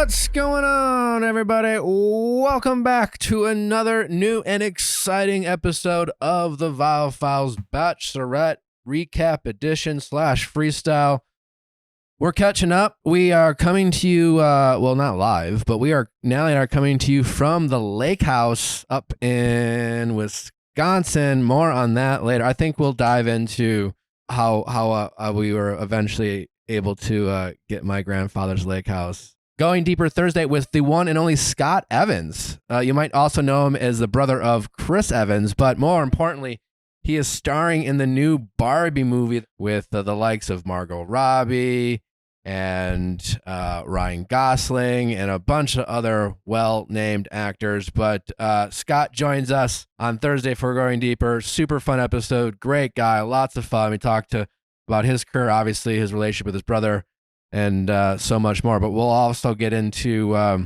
What's going on, everybody? Welcome back to another new and exciting episode of the Viall Files Bachelorette Recap Edition / Freestyle. We're catching up. We are coming to you, well, not live, but Natalie and I are coming to you from the lake house up in Wisconsin. More on that later. I think we'll dive into how we were eventually able to get my grandfather's lake house. Going deeper Thursday with the one and only Scott Evans. You might also know him as the brother of Chris Evans, but more importantly, he is starring in the new Barbie movie with the likes of Margot Robbie and Ryan Gosling and a bunch of other well-named actors. But Scott joins us on Thursday for Going Deeper. Super fun episode. Great guy. Lots of fun. We talked about his career, obviously, his relationship with his brother, and so much more. But we'll also get into a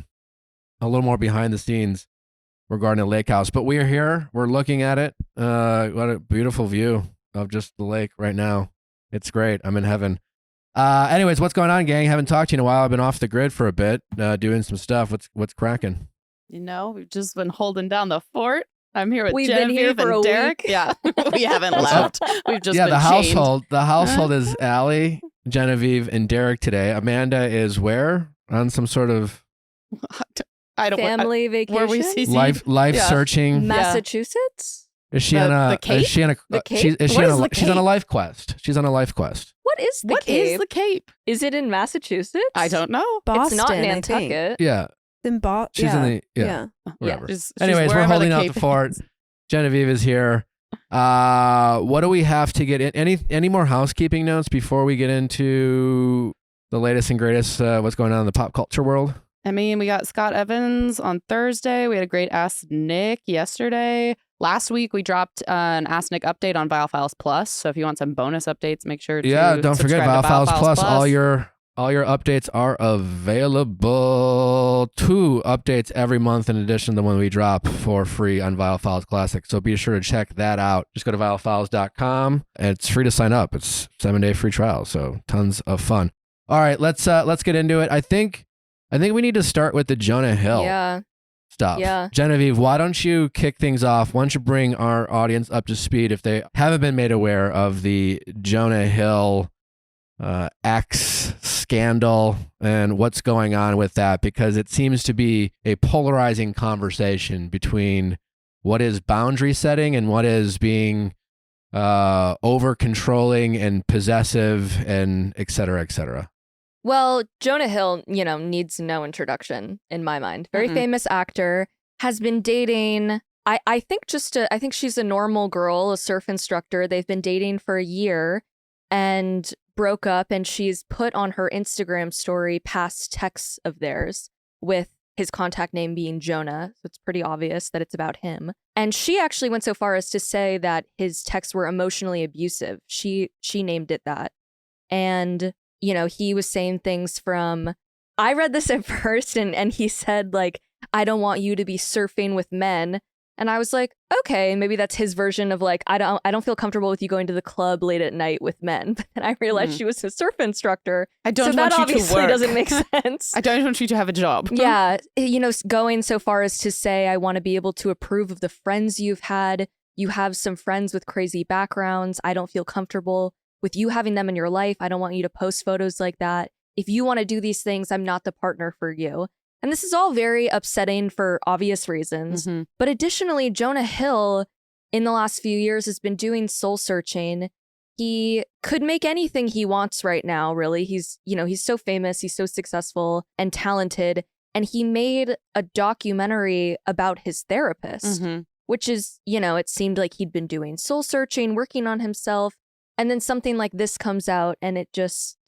little more behind the scenes regarding the lake house. But we're here. We're looking at it. What a beautiful view of just the lake right now. It's great. I'm in heaven. Anyways, what's going on, gang? Haven't talked to you in a while. I've been off the grid for a bit, doing some stuff. What's cracking? You know, we've just been holding down the fort. I'm here with We've been here Genevieve for and a Derek. week. Yeah, we haven't left. We've just been the chained. household is Allie, Genevieve, and Derek today. Amanda is where? On some sort of I don't Family vacation. Where we see life Yeah. searching. Massachusetts? Is she The- on a? the Cape? Is she on a? The Cape? She's What on is a. the She's on a Cape? life quest. She's on a life quest. What is the What Cape? is the Cape? Is it in Massachusetts? I don't know. It's Boston, not I think. Nantucket. Yeah, In she's in the. Yeah, whatever. She's Anyways, we're wherever holding the out Cape the fort. is. Genevieve is here. What do we have to get in? Any more housekeeping notes before we get into the latest and greatest? What's going on in the pop culture world? I mean, we got Scott Evans on Thursday. We had a great Ask Nick yesterday. Last week, we dropped an Ask Nick update on Viall Files Plus. So if you want some bonus updates, make sure to Don't forget subscribe Viall to Files Plus. All your updates are available. 2 updates every month in addition to the one we drop for free on Viall Files Classic. So be sure to check that out. Just go to viallfiles.com. It's free to sign up. It's 7-day free trial. So tons of fun. All right, let's get into it. I think we need to start with the Jonah Hill stuff. Yeah. Genevieve, why don't you kick things off? Why don't you bring our audience up to speed if they haven't been made aware of the Jonah Hill X scandal and what's going on with that, because it seems to be a polarizing conversation between what is boundary setting and what is being over controlling and possessive and et cetera, et cetera. Well, Jonah Hill, needs no introduction in my mind. Very famous actor, has been dating. I think she's a normal girl, a surf instructor. They've been dating for a year and broke up, and she's put on her Instagram story past texts of theirs with his contact name being Jonah. So it's pretty obvious that it's about him. And she actually went so far as to say that his texts were emotionally abusive. She named it that. And he was saying things from, I read this at first and he said, like, I don't want you to be surfing with men. And I was like, okay, maybe that's his version of like, I don't feel comfortable with you going to the club late at night with men. But then I realized she was a surf instructor. I don't so want that you obviously to work. doesn't make sense. I don't want you to have a job. Yeah. Going so far as to say, I want to be able to approve of the friends you've had. You have some friends with crazy backgrounds. I don't feel comfortable with you having them in your life. I don't want you to post photos like that. If you want to do these things, I'm not the partner for you. And this is all very upsetting for obvious reasons. But additionally, Jonah Hill in the last few years has been doing soul searching. He could make anything he wants right now, really. He's so famous, he's so successful and talented. And he made a documentary about his therapist, which is, it seemed like he'd been doing soul searching, working on himself. And then something like this comes out and it just,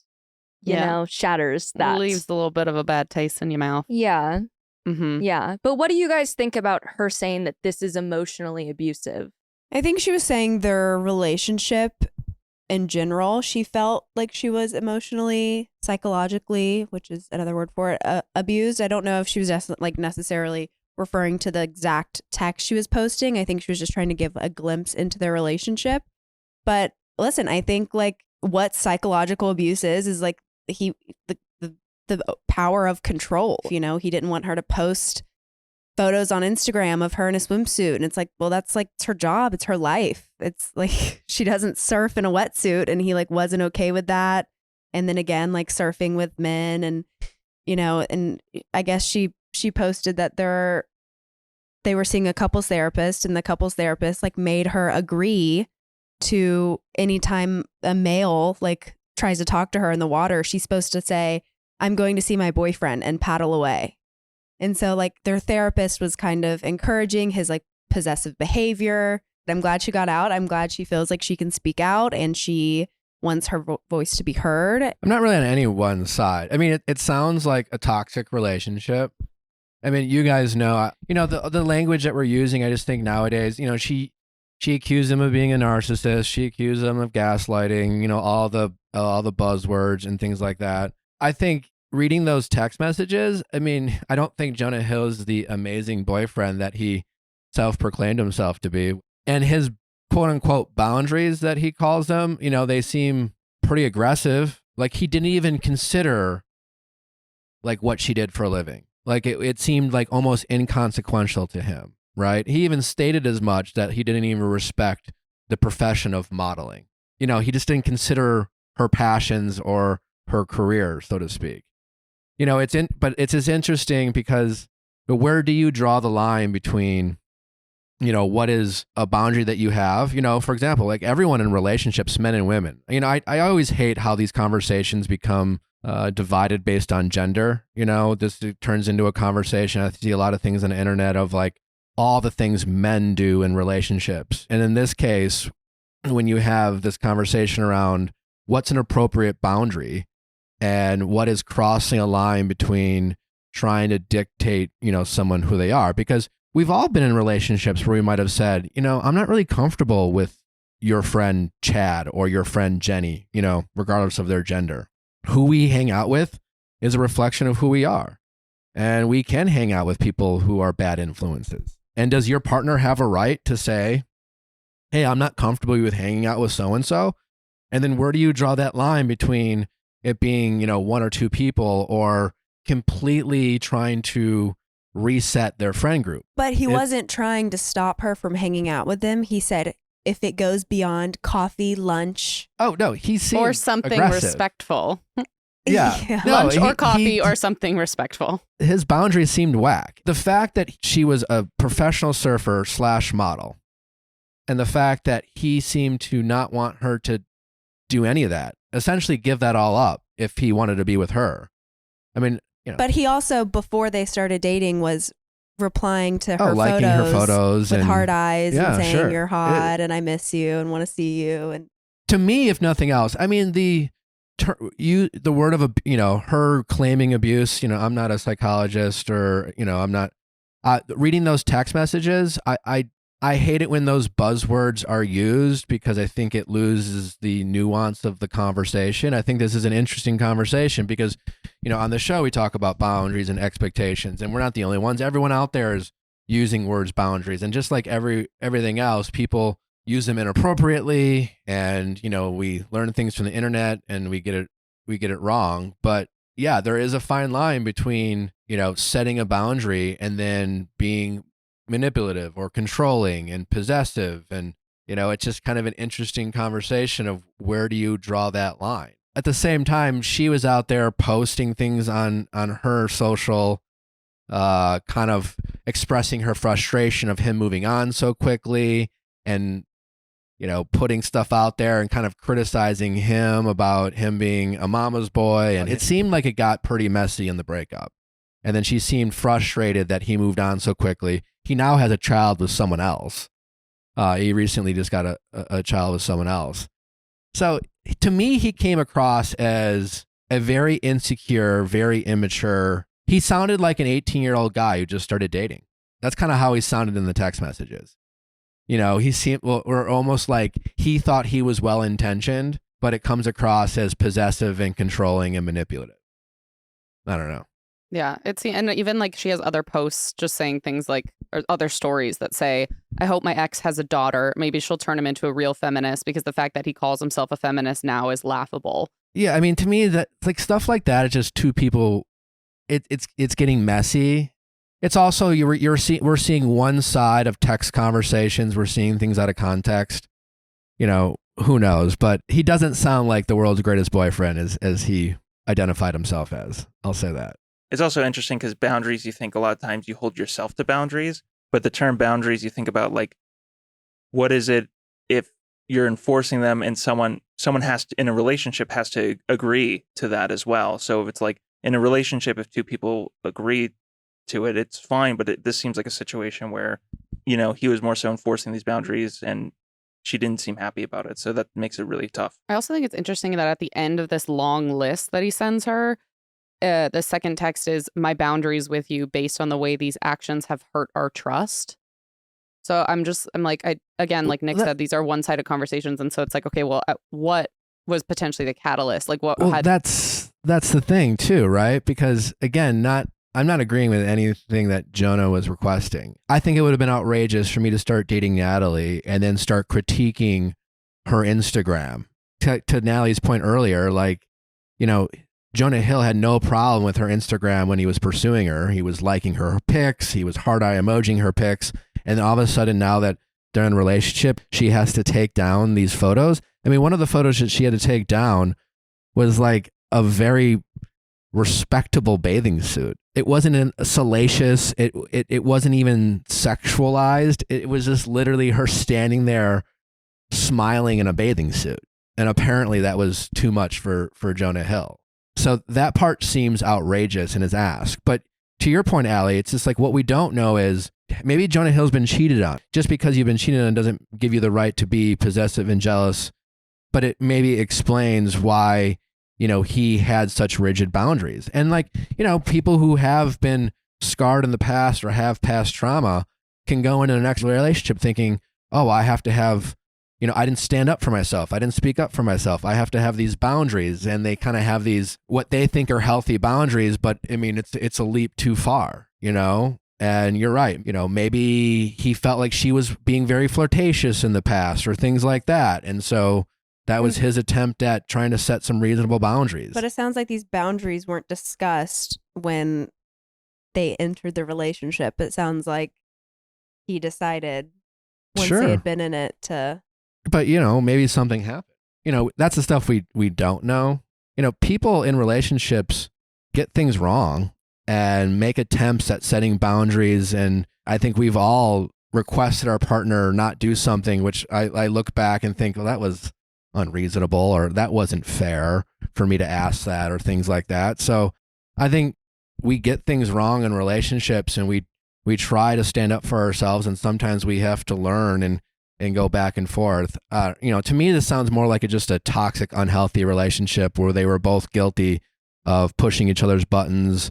shatters that. Leaves a little bit of a bad taste in your mouth. Yeah. Yeah. But what do you guys think about her saying that this is emotionally abusive? I think she was saying their relationship in general, she felt like she was emotionally, psychologically, which is another word for it, abused. I don't know if she was necessarily referring to the exact text she was posting. I think she was just trying to give a glimpse into their relationship. But listen, I think like what psychological abuse is like the the power of control. You know, he didn't want her to post photos on Instagram of her in a swimsuit. And it's like, well, that's like, it's her job. It's her life. It's like, she doesn't surf in a wetsuit, and he like wasn't okay with that. And then again, like surfing with men, and, you know, and I guess she posted that they were seeing a couples therapist, and the couples therapist like made her agree to anytime a male like tries to talk to her in the water, she's supposed to say, "I'm going to see my boyfriend," and paddle away. And so like their therapist was kind of encouraging his like possessive behavior. I'm glad she got out. I'm glad she feels like she can speak out, and she wants her voice to be heard. I'm not really on any one side. I mean, it sounds like a toxic relationship. I mean, you guys know, you know, the language that we're using, I just think nowadays, you know, she accused him of being a narcissist. She accused him of gaslighting, you know, all the buzzwords and things like that. I think reading those text messages, I mean, I don't think Jonah Hill is the amazing boyfriend that he self-proclaimed himself to be. And his quote unquote boundaries that he calls them, you know, they seem pretty aggressive. Like he didn't even consider like what she did for a living. Like it seemed like almost inconsequential to him, right? He even stated as much that he didn't even respect the profession of modeling. You know, he just didn't consider her passions or her career, so to speak. You know, but it's just interesting because where do you draw the line between, you know, what is a boundary that you have? You know, for example, like everyone in relationships, men and women, you know, I always hate how these conversations become divided based on gender. You know, this turns into a conversation. I see a lot of things on the internet of like all the things men do in relationships. And in this case, when you have this conversation around what's an appropriate boundary and what is crossing a line between trying to dictate, you know, someone who they are, because we've all been in relationships where we might have said, you know, I'm not really comfortable with your friend Chad or your friend Jenny, you know, regardless of their gender. Who we hang out with is a reflection of who we are. And we can hang out with people who are bad influences. And does your partner have a right to say, hey, I'm not comfortable with hanging out with so-and-so? And then where do you draw that line between it being, you know, one or two people or completely trying to reset their friend group? But he wasn't trying to stop her from hanging out with them. He said, if it goes beyond coffee, lunch. Oh, no, he seemed or something aggressive. Respectful. Yeah. No, lunch or coffee or something respectful. His boundaries seemed whack. The fact that she was a professional surfer / model, and the fact that he seemed to not want her to do any of that, essentially give that all up if he wanted to be with her. I mean, you know. But he also, before they started dating, was replying to her liking her photos with and hard eyes and saying, sure. you're hot and I miss you and want to see you. And to me, if nothing else, I mean, the word of, you know, her claiming abuse, you know, I'm not a psychologist or, you know, I'm not reading those text messages. I hate it when those buzzwords are used because I think it loses the nuance of the conversation. I think this is an interesting conversation because, you know, on the show, we talk about boundaries and expectations, and we're not the only ones. Everyone out there is using words boundaries. And just like everything else, people use them inappropriately. And, you know, we learn things from the internet and we get it wrong. But yeah, there is a fine line between, you know, setting a boundary and then being manipulative or controlling and possessive. And, you know, it's just kind of an interesting conversation of where do you draw that line? At the same time, she was out there posting things on her social, kind of expressing her frustration of him moving on so quickly and, you know, putting stuff out there and kind of criticizing him about him being a mama's boy. And it seemed like it got pretty messy in the breakup. And then she seemed frustrated that he moved on so quickly. He now has a child with someone else. He recently just got a child with someone else. So to me, he came across as a very insecure, very immature. He sounded like an 18-year-old guy who just started dating. That's kind of how he sounded in the text messages. You know, he seemed, or almost like he thought he was well-intentioned, but it comes across as possessive and controlling and manipulative. I don't know. Yeah, and even like she has other posts just saying things like, or other stories that say, I hope my ex has a daughter. Maybe she'll turn him into a real feminist because the fact that he calls himself a feminist now is laughable. Yeah, I mean, to me, that like stuff like that is just two people. It's getting messy. It's also we're seeing one side of text conversations. We're seeing things out of context. You know, who knows? But he doesn't sound like the world's greatest boyfriend as he identified himself as. I'll say that. It's also interesting because boundaries, you think a lot of times you hold yourself to boundaries, but the term boundaries, you think about like, what is it if you're enforcing them and someone has to, in a relationship, has to agree to that as well. So if it's like in a relationship, if two people agree to it, it's fine. But this seems like a situation where, you know, he was more so enforcing these boundaries and she didn't seem happy about it. So that makes it really tough. I also think it's interesting that at the end of this long list that he sends her, the second text is my boundaries with you based on the way these actions have hurt our trust. So I'm like, like Nick said, these are one-sided conversations. And so it's like, okay, well, what was potentially the catalyst? Like that's the thing too, right? Because again, I'm not agreeing with anything that Jonah was requesting. I think it would have been outrageous for me to start dating Natalie and then start critiquing her Instagram. To Natalie's point earlier, like, you know, Jonah Hill had no problem with her Instagram when he was pursuing her. He was liking her pics. He was hard-eye emojiing her pics. And then all of a sudden, now that they're in a relationship, she has to take down these photos. I mean, one of the photos that she had to take down was like a very respectable bathing suit. It wasn't salacious. It wasn't even sexualized. It was just literally her standing there smiling in a bathing suit. And apparently that was too much for Jonah Hill. So that part seems outrageous in his ask. But to your point, Allie, it's just like what we don't know is maybe Jonah Hill's been cheated on. Just because you've been cheated on doesn't give you the right to be possessive and jealous. But it maybe explains why, you know, he had such rigid boundaries. And like, you know, people who have been scarred in the past or have past trauma can go into the next relationship thinking, oh, I have to have, you know, I didn't stand up for myself. I didn't speak up for myself. I have to have these boundaries. And they kind of have these, what they think are healthy boundaries. But I mean, it's a leap too far, you know? And you're right. You know, maybe he felt like she was being very flirtatious in the past or things like that. And so that was his attempt at trying to set some reasonable boundaries. But it sounds like these boundaries weren't discussed when they entered the relationship. It sounds like he decided once they had been in it to... But, you know, maybe something happened. You know, that's the stuff we don't know. You know, people in relationships get things wrong and make attempts at setting boundaries. And I think we've all requested our partner not do something, which I look back and think, well, that was unreasonable, or that wasn't fair for me to ask that, or things like that. So I think we get things wrong in relationships, and we try to stand up for ourselves, and sometimes we have to learn and go back and forth. You know, to me, this sounds more like just a toxic, unhealthy relationship where they were both guilty of pushing each other's buttons,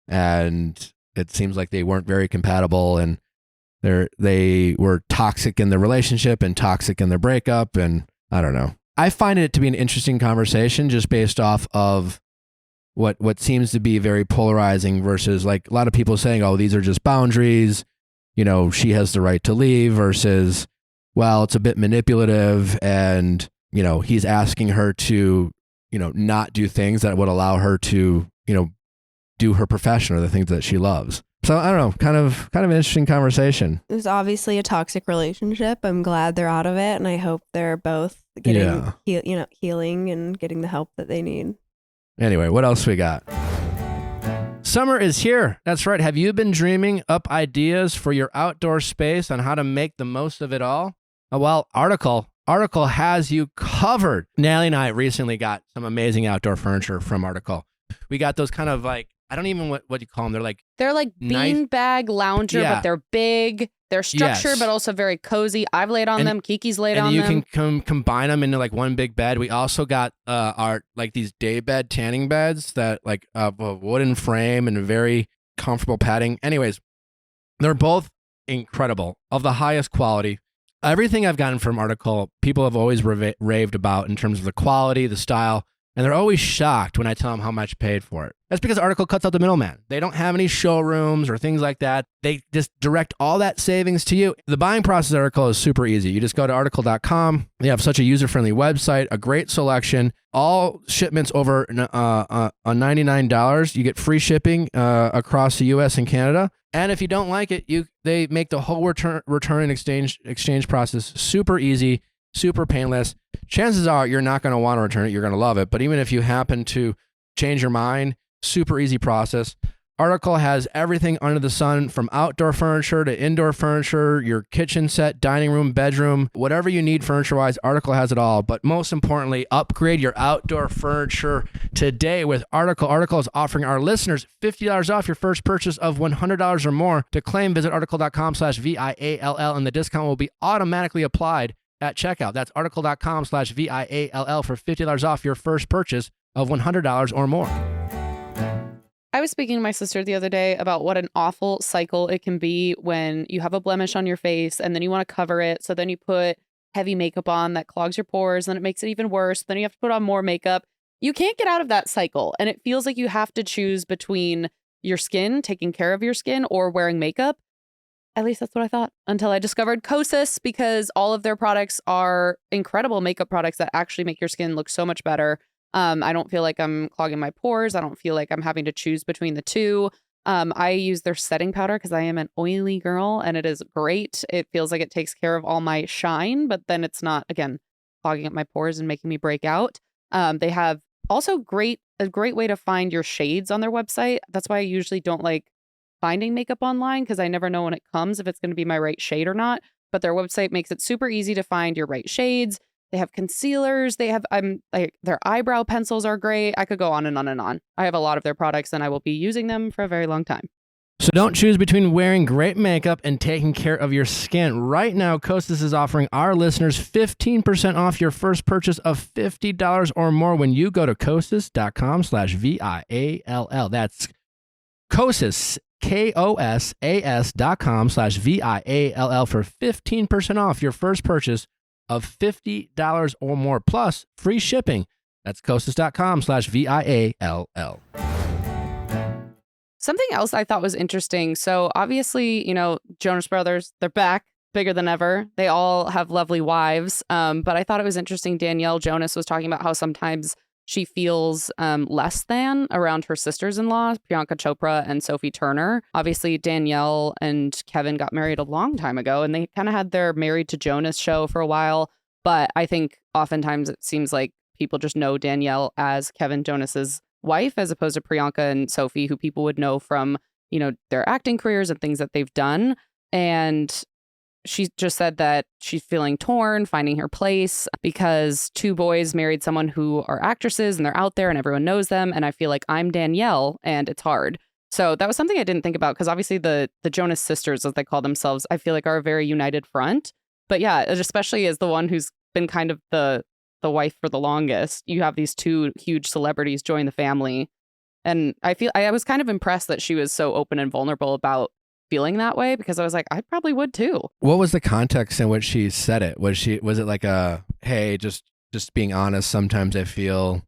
and it seems like they weren't very compatible, and they were toxic in the relationship and toxic in their breakup, and I don't know. I find it to be an interesting conversation just based off of what seems to be very polarizing versus like a lot of people saying, oh, these are just boundaries, you know, she has the right to leave, versus, well, it's a bit manipulative and, you know, he's asking her to, you know, not do things that would allow her to, you know, do her profession or the things that she loves. So I don't know, kind of an interesting conversation. It was obviously a toxic relationship. I'm glad they're out of it, and I hope they're both getting healing and getting the help that they need. Anyway, what else we got? Summer is here. That's right. Have you been dreaming up ideas for your outdoor space on how to make the most of it all? Well, Article has you covered. Natalie and I recently got some amazing outdoor furniture from Article. We got those kind of like, I don't even what you call them. They're like beanbag lounger, but they're big. They're structured, but also very cozy. I've laid on them. Kiki's laid on them. And you can combine them into like one big bed. We also got our like these day bed tanning beds that like a wooden frame and very comfortable padding. Anyways, they're both incredible, of the highest quality. Everything I've gotten from Article, people have always raved about in terms of the quality, the style, and they're always shocked when I tell them how much I paid for it. That's because Article cuts out the middleman. They don't have any showrooms or things like that. They just direct all that savings to you. The buying process at Article is super easy. You just go to article.com. They have such a user-friendly website, a great selection. All shipments over $99, you get free shipping across the U.S. and Canada. And if you don't like it, they make the whole return and exchange process super easy, super painless. Chances are you're not going to want to return it. You're going to love it. But even if you happen to change your mind, super easy process. Article has everything under the sun, from outdoor furniture to indoor furniture, your kitchen set, dining room, bedroom, whatever you need furniture-wise, Article has it all. But most importantly, upgrade your outdoor furniture today with Article. Article is offering our listeners $50 off your first purchase of $100 or more. To claim, visit article.com/VIALL, and the discount will be automatically applied at checkout. That's article.com/VIALL for $50 off your first purchase of $100 or more. I was speaking to my sister the other day about what an awful cycle it can be when you have a blemish on your face and then you want to cover it. So then you put heavy makeup on that clogs your pores, and it makes it even worse. Then you have to put on more makeup. You can't get out of that cycle. And it feels like you have to choose between your skin, taking care of your skin, or wearing makeup. At least that's what I thought until I discovered Kosas, because all of their products are incredible makeup products that actually make your skin look so much better. I don't feel like I'm clogging my pores. I don't feel like I'm having to choose between the two. I use their setting powder because I am an oily girl, and it is great. It feels like it takes care of all my shine, but then it's not, again, clogging up my pores and making me break out. They have also a great way to find your shades on their website. That's why I usually don't like finding makeup online, because I never know when it comes if it's going to be my right shade or not. But their website makes it super easy to find your right shades. They have concealers. They have their eyebrow pencils are great. I could go on and on and on. I have a lot of their products, and I will be using them for a very long time. So don't choose between wearing great makeup and taking care of your skin. Right now, Kosas is offering our listeners 15% off your first purchase of $50 or more when you go to kosas.com/VIALL. That's Kosas, KOSAS.com/VIALL for 15% off your first purchase of $50 or more, plus free shipping. That's kosas.com/VIALL. Something else I thought was interesting. So obviously, Jonas Brothers, they're back, bigger than ever. They all have lovely wives. But I thought it was interesting. Danielle Jonas was talking about how sometimes she feels less than around her sisters-in-law, Priyanka Chopra and Sophie Turner. Obviously, Danielle and Kevin got married a long time ago, and they kind of had their Married to Jonas show for a while. But I think oftentimes it seems like people just know Danielle as Kevin Jonas's wife, as opposed to Priyanka and Sophie, who people would know from, their acting careers and things that they've done. And she just said that she's feeling torn, finding her place, because two boys married someone who are actresses and they're out there and everyone knows them. And I feel like I'm Danielle and it's hard. So that was something I didn't think about, because obviously the Jonas sisters, as they call themselves, I feel like are a very united front. But yeah, especially as the one who's been kind of the wife for the longest, you have these two huge celebrities join the family. And I was kind of impressed that she was so open and vulnerable about feeling that way, because I was like, I probably would too. What was the context in which she said it? Was it like hey, just being honest, sometimes I feel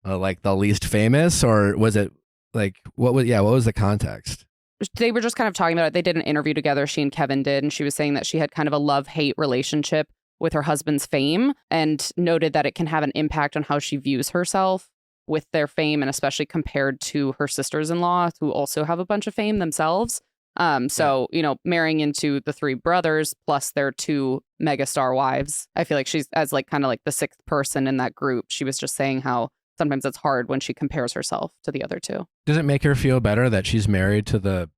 like the least famous, or was it like, what was the context? They were just kind of talking about it. They did an interview together, she and Kevin did, and she was saying that she had kind of a love-hate relationship with her husband's fame, and noted that it can have an impact on how she views herself with their fame, and especially compared to her sisters-in-law, who also have a bunch of fame themselves. So, marrying into the three brothers plus their two megastar wives, I feel like she's as kind of like the sixth person in that group. She was just saying how sometimes it's hard when she compares herself to the other two. Does it make her feel better that she's married to the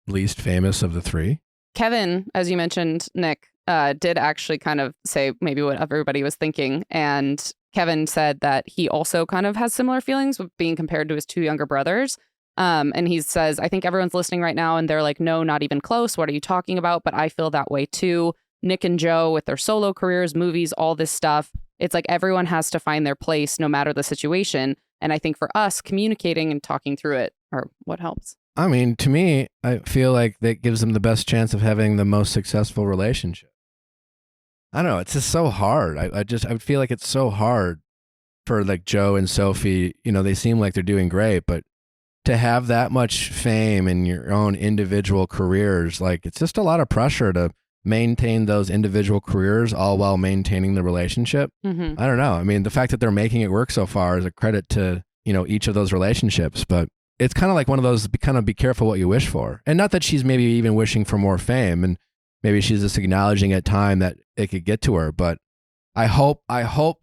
least famous of the three? Kevin, as you mentioned, Nick, did actually kind of say maybe what everybody was thinking. And Kevin said that he also kind of has similar feelings with being compared to his two younger brothers. And he says, I think everyone's listening right now and they're like, no, not even close. What are you talking about? But I feel that way too. Nick and Joe with their solo careers, movies, all this stuff. It's like everyone has to find their place no matter the situation. And I think for us, communicating and talking ththrough it are what helps. I mean, to me, I feel like that gives them the best chance of having the most successful relationship. I don't know. It's just so hard. I feel like it's so hard for like Joe and Sophie, they seem like they're doing great, but to have that much fame in your own individual careers, like it's just a lot of pressure to maintain those individual careers all while maintaining the relationship. Mm-hmm. I don't know. I mean, the fact that they're making it work so far is a credit to, each of those relationships, but it's kind of like one of those kind of be careful what you wish for. And not that she's maybe even wishing for more fame, and maybe she's just acknowledging at time that it could get to her, but I hope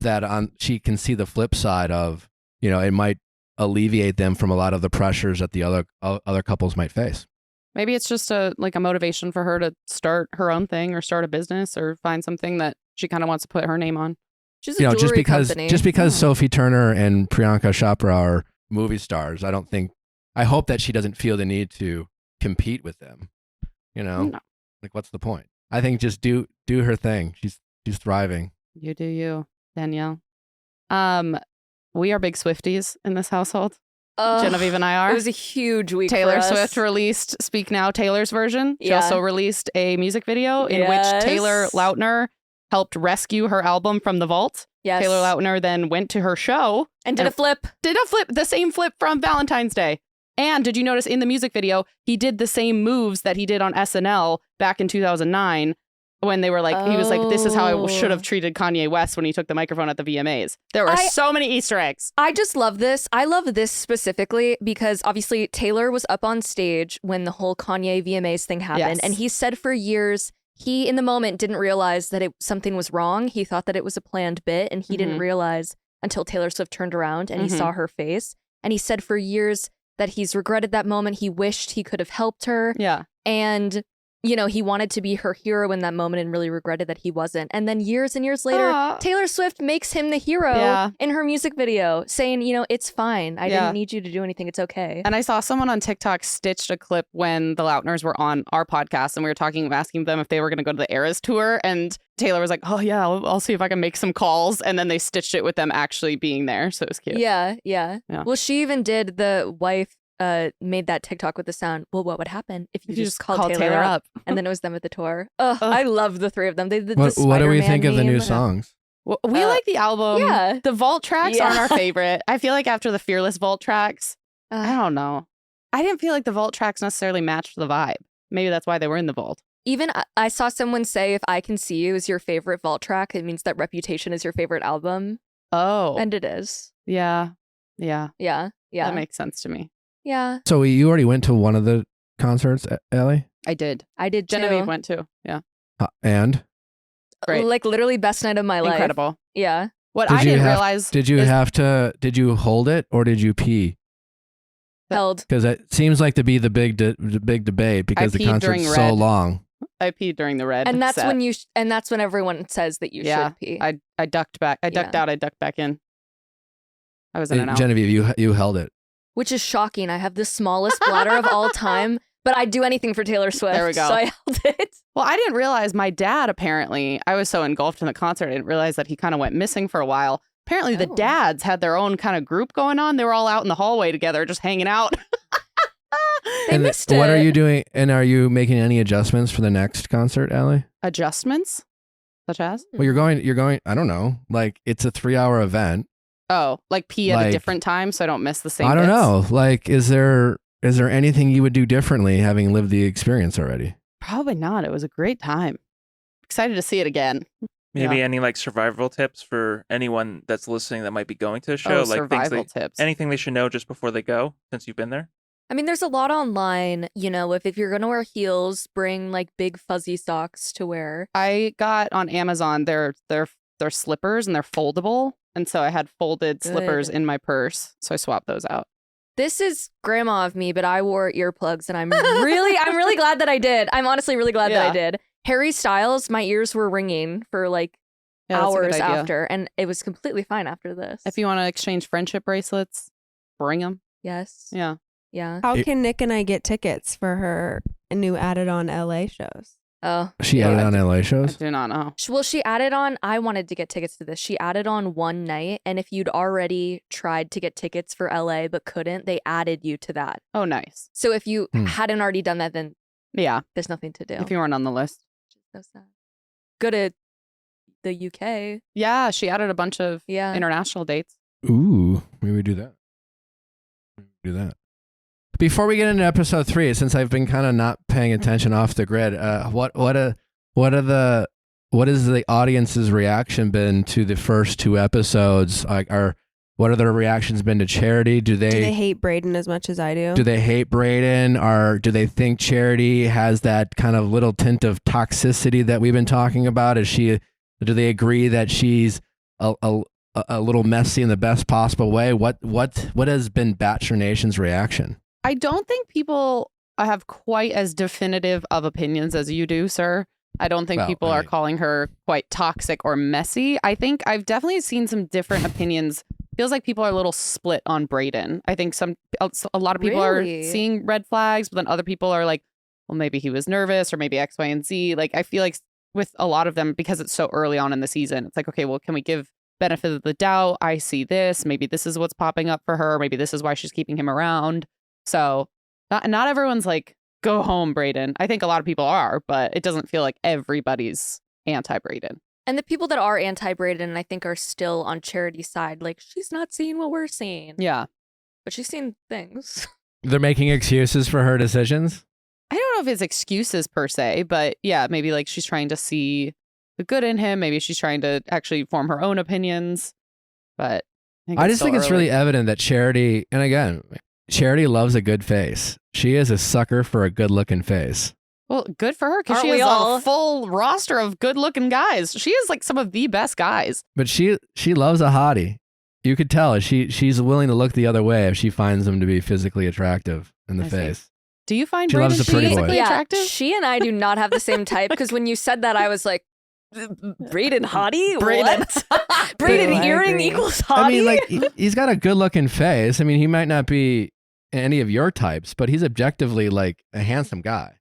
that she can see the flip side of, it might alleviate them from a lot of the pressures that the other couples might face. Maybe it's just a motivation for her to start her own thing or start a business or find something that she kind of wants to put her name on. She's a jewelry company. Just because Sophie Turner and Priyanka Chopra are movie stars, I hope that she doesn't feel the need to compete with them. No. Like what's the point? I think just do her thing. She's thriving. You do you, Danielle. We are big Swifties in this household. Genevieve and I are. It was a huge week Taylor for us. Swift released Speak Now, Taylor's version. She Yeah. also released a music video in which Taylor Lautner helped rescue her album from the vault. Yes. Taylor Lautner then went to her show and did a flip. The same flip from Valentine's Day. And did you notice in the music video, he did the same moves that he did on SNL back in 2009 when they were like, he was like, this is how I should have treated Kanye West when he took the microphone at the VMAs. There were so many Easter eggs. I just love this. I love this specifically because obviously Taylor was up on stage when the whole Kanye VMAs thing happened. Yes. And he said for years, he in the moment didn't realize that something was wrong. He thought that it was a planned bit, and he didn't realize until Taylor Swift turned around and he saw her face. And he said for years that he's regretted that moment. He wished he could have helped her. Yeah. And he wanted to be her hero in that moment and really regretted that he wasn't. And then years and years later, Taylor Swift makes him the hero in her music video, saying, it's fine. I didn't need you to do anything. It's okay. And I saw someone on TikTok stitched a clip when the Lautners were on our podcast and we were asking them if they were going to go to the Eras tour. And Taylor was like, oh, yeah, I'll see if I can make some calls. And then they stitched it with them actually being there. So it was cute. Yeah. Well, she even did, the wife made that TikTok with the sound, well, what would happen if you just called Taylor up? And then it was them at the tour. I love the three of them. They did what do we think of the new songs? Well, we like the album. Yeah. The vault tracks aren't our favorite. I feel like after the Fearless vault tracks, I don't know. I didn't feel like the vault tracks necessarily matched the vibe. Maybe that's why they were in the vault. Even I saw someone say, if I Can See You is your favorite vault track, it means that Reputation is your favorite album. Oh. And it is. Yeah. That makes sense to me. Yeah. So you already went to one of the concerts, Ellie? I did. too. Genevieve went too. Yeah. And? Great. Like literally best night of my life. Incredible. Yeah. What I didn't realize. Did you hold it or did you pee? Held. Because it seems like to be the big debate because the concert's so long. I peed during the red. And that's set. when everyone says that you should pee. I ducked back. I ducked out. I ducked back in. I was in and out. Genevieve, you held it. Which is shocking. I have the smallest bladder of all time, but I'd do anything for Taylor Swift. There we go. So I held it. Well, I didn't realize my dad, apparently, I was so engulfed in the concert, I didn't realize that he kind of went missing for a while. Apparently, the dads had their own kind of group going on. They were all out in the hallway together, just hanging out. They missed it. What are you doing? And are you making any adjustments for the next concert, Allie? Adjustments? Such as? Well, you're going, I don't know, like it's a 3-hour event. Oh, like pee at a different time so I don't miss the same I don't bits? know. Like, is there anything you would do differently having lived the experience already? Probably not. It was a great time. Excited to see it again. Maybe any like survival tips for anyone that's listening that might be going to a show? Like survival tips. Anything they should know just before they go since you've been there? I mean, there's a lot online, if you're going to wear heels, bring like big fuzzy socks to wear. I got on Amazon, they're slippers and they're foldable. And so I had folded slippers in my purse. So I swapped those out. This is grandma of me, but I wore earplugs and I'm really glad that I did. I'm honestly really glad that I did. Harry Styles, my ears were ringing for like hours after, and it was completely fine after this. If you want to exchange friendship bracelets, bring them. Yes. Yeah. Yeah. How can Nick and I get tickets for her new added on LA shows? Oh. She added on LA shows? I do not know. Well, she added on, I wanted to get tickets to this. She added on one night, and if you'd already tried to get tickets for LA but couldn't, they added you to that. Oh, nice. So if you hadn't already done that, then there's nothing to do. If you weren't on the list. So sad. Go to the UK. Yeah, she added a bunch of international dates. Ooh, maybe we do that. Before we get into episode 3, since I've been kind of not paying attention off the grid, what is the audience's reaction been to the first 2 episodes? What are their reactions been to Charity? Do they hate Brayden as much as I do? Do they hate Brayden, or do they think Charity has that kind of little tint of toxicity that we've been talking about? Do they agree that she's a little messy in the best possible way? What has been Bachelor Nation's reaction? I don't think people have quite as definitive of opinions as you do, sir. I don't think people are calling her quite toxic or messy. I think I've definitely seen some different opinions. Feels like people are a little split on Brayden. I think a lot of people are seeing red flags, but then other people are like, well, maybe he was nervous or maybe X, Y, and Z. Like, I feel like with a lot of them, because it's so early on in the season, it's like, okay, well, can we give benefit of the doubt? I see this. Maybe this is what's popping up for her. Maybe this is why she's keeping him around. So not everyone's like, go home, Brayden. I think a lot of people are, but it doesn't feel like everybody's anti-Brayden. And the people that are anti-Brayden, I think, are still on Charity's side. Like, she's not seeing what we're seeing. Yeah. But she's seen things. They're making excuses for her decisions? I don't know if it's excuses per se, but yeah, maybe like she's trying to see the good in him. Maybe she's trying to actually form her own opinions. But I just think it's really evident that Charity, and again, Charity loves a good face. She is a sucker for a good-looking face. Well, good for her, because she has a full roster of good-looking guys. She is like some of the best guys. But she loves a hottie. You could tell she's willing to look the other way if she finds them to be physically attractive in the face. Do you find she loves a pretty boy? Physically attractive? She and I do not have the same type, because when you said that, I was like, Brayden hottie? Brayden. Brayden earring equals hottie? I mean, like, he's got a good-looking face. I mean, he might not be any of your types, but he's objectively like a handsome guy.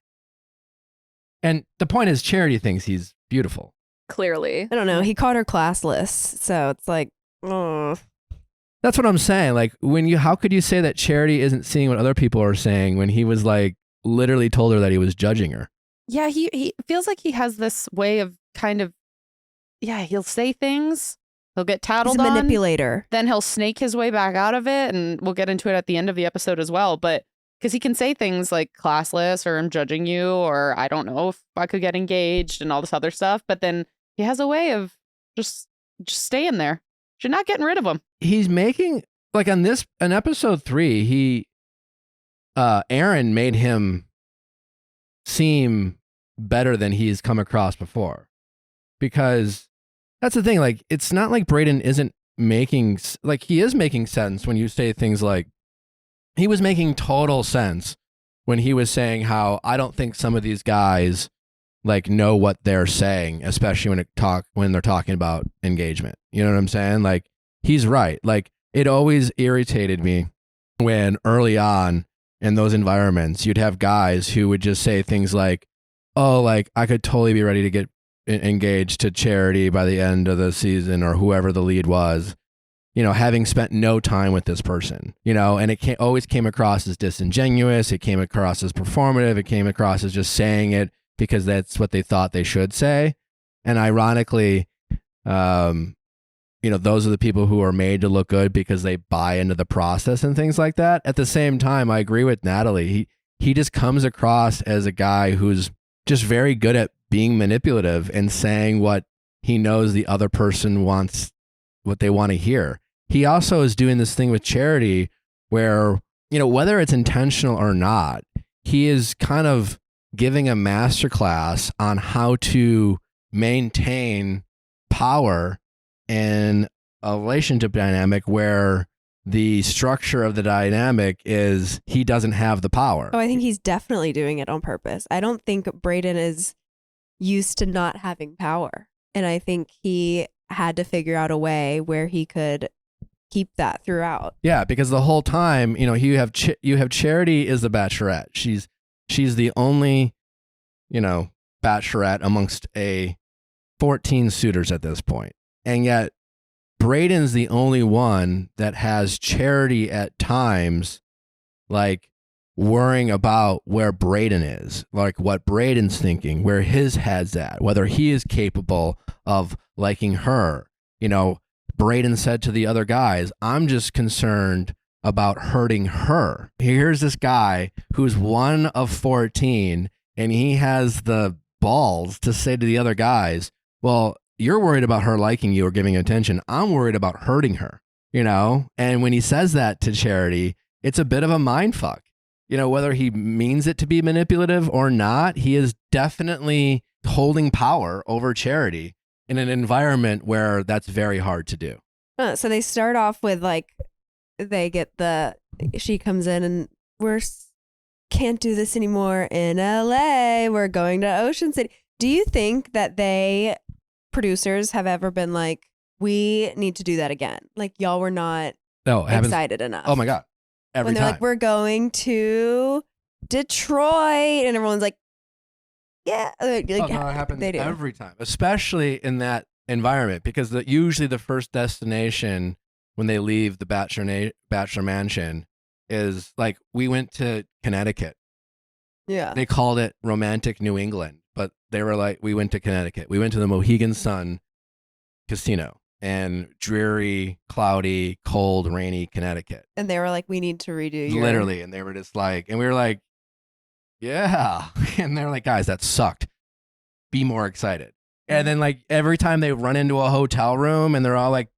And the point is, Charity thinks he's beautiful. Clearly. I don't know. He called her classless, so it's like, That's what I'm saying. Like, how could you say that Charity isn't seeing what other people are saying when he was like literally told her that he was judging her? Yeah, he feels like he has this way of kind of, he'll say things. He'll get tattled on. He's a manipulator. Then he'll snake his way back out of it, and we'll get into it at the end of the episode as well. But because he can say things like classless, or I'm judging you, or I don't know if I could get engaged, and all this other stuff. But then he has a way of just staying there. You're not getting rid of him. He's making, like, on episode 3, Aaron made him seem better than he's come across before. Because that's the thing, like, it's not like Brayden isn't making, like, he is making sense when you say things like, he was making total sense when he was saying how I don't think some of these guys like know what they're saying, especially when they're talking about engagement. You know what I'm saying? Like, he's right. Like, it always irritated me when early on in those environments, you'd have guys who would just say things like, oh, like, I could totally be ready to get engaged to Charity by the end of the season, or whoever the lead was, you know, having spent no time with this person, you know, and it always came across as disingenuous. It came across as performative. It came across as just saying it because that's what they thought they should say. And ironically, you know, those are the people who are made to look good because they buy into the process and things like that. At the same time, I agree with Natalie. He just comes across as a guy who's just very good at being manipulative and saying what he knows the other person wants, what they want to hear. He also is doing this thing with Charity where, you know, whether it's intentional or not, he is kind of giving a masterclass on how to maintain power in a relationship dynamic where the structure of the dynamic is he doesn't have the power. Oh, I think he's definitely doing it on purpose. I don't think Brayden is used to not having power. And I think he had to figure out a way where he could keep that throughout. Yeah, because the whole time, you know, you have Charity is the Bachelorette. She's the only, you know, Bachelorette amongst 14 suitors at this point. And yet Brayden's the only one that has Charity at times, like, worrying about where Brayden is, like what Brayden's thinking, where his head's at, whether he is capable of liking her. You know, Brayden said to the other guys, I'm just concerned about hurting her. Here's this guy who's one of 14, and he has the balls to say to the other guys, well, you're worried about her liking you or giving attention. I'm worried about hurting her, you know? And when he says that to Charity, it's a bit of a mind fuck. You know, whether he means it to be manipulative or not, he is definitely holding power over Charity in an environment where that's very hard to do. So they start off with like, she comes in and can't do this anymore in LA. We're going to Ocean City. Do you think that producers have ever been like, we need to do that again? Like y'all were not excited enough. Oh my God. Every when they're time. like, we're going to Detroit, and everyone's like, yeah. Like, it happens every time, especially in that environment, because usually the first destination when they leave the Bachelor Mansion is like, we went to Connecticut. Yeah. They called it romantic New England, but they were like, we went to Connecticut. We went to the Mohegan Sun Casino in dreary, cloudy, cold, rainy Connecticut. And they were like, we need to redo your... Literally. And they were just like, and we were like, yeah. And they're like, guys, that sucked. Be more excited. And then like every time they run into a hotel room and they're all like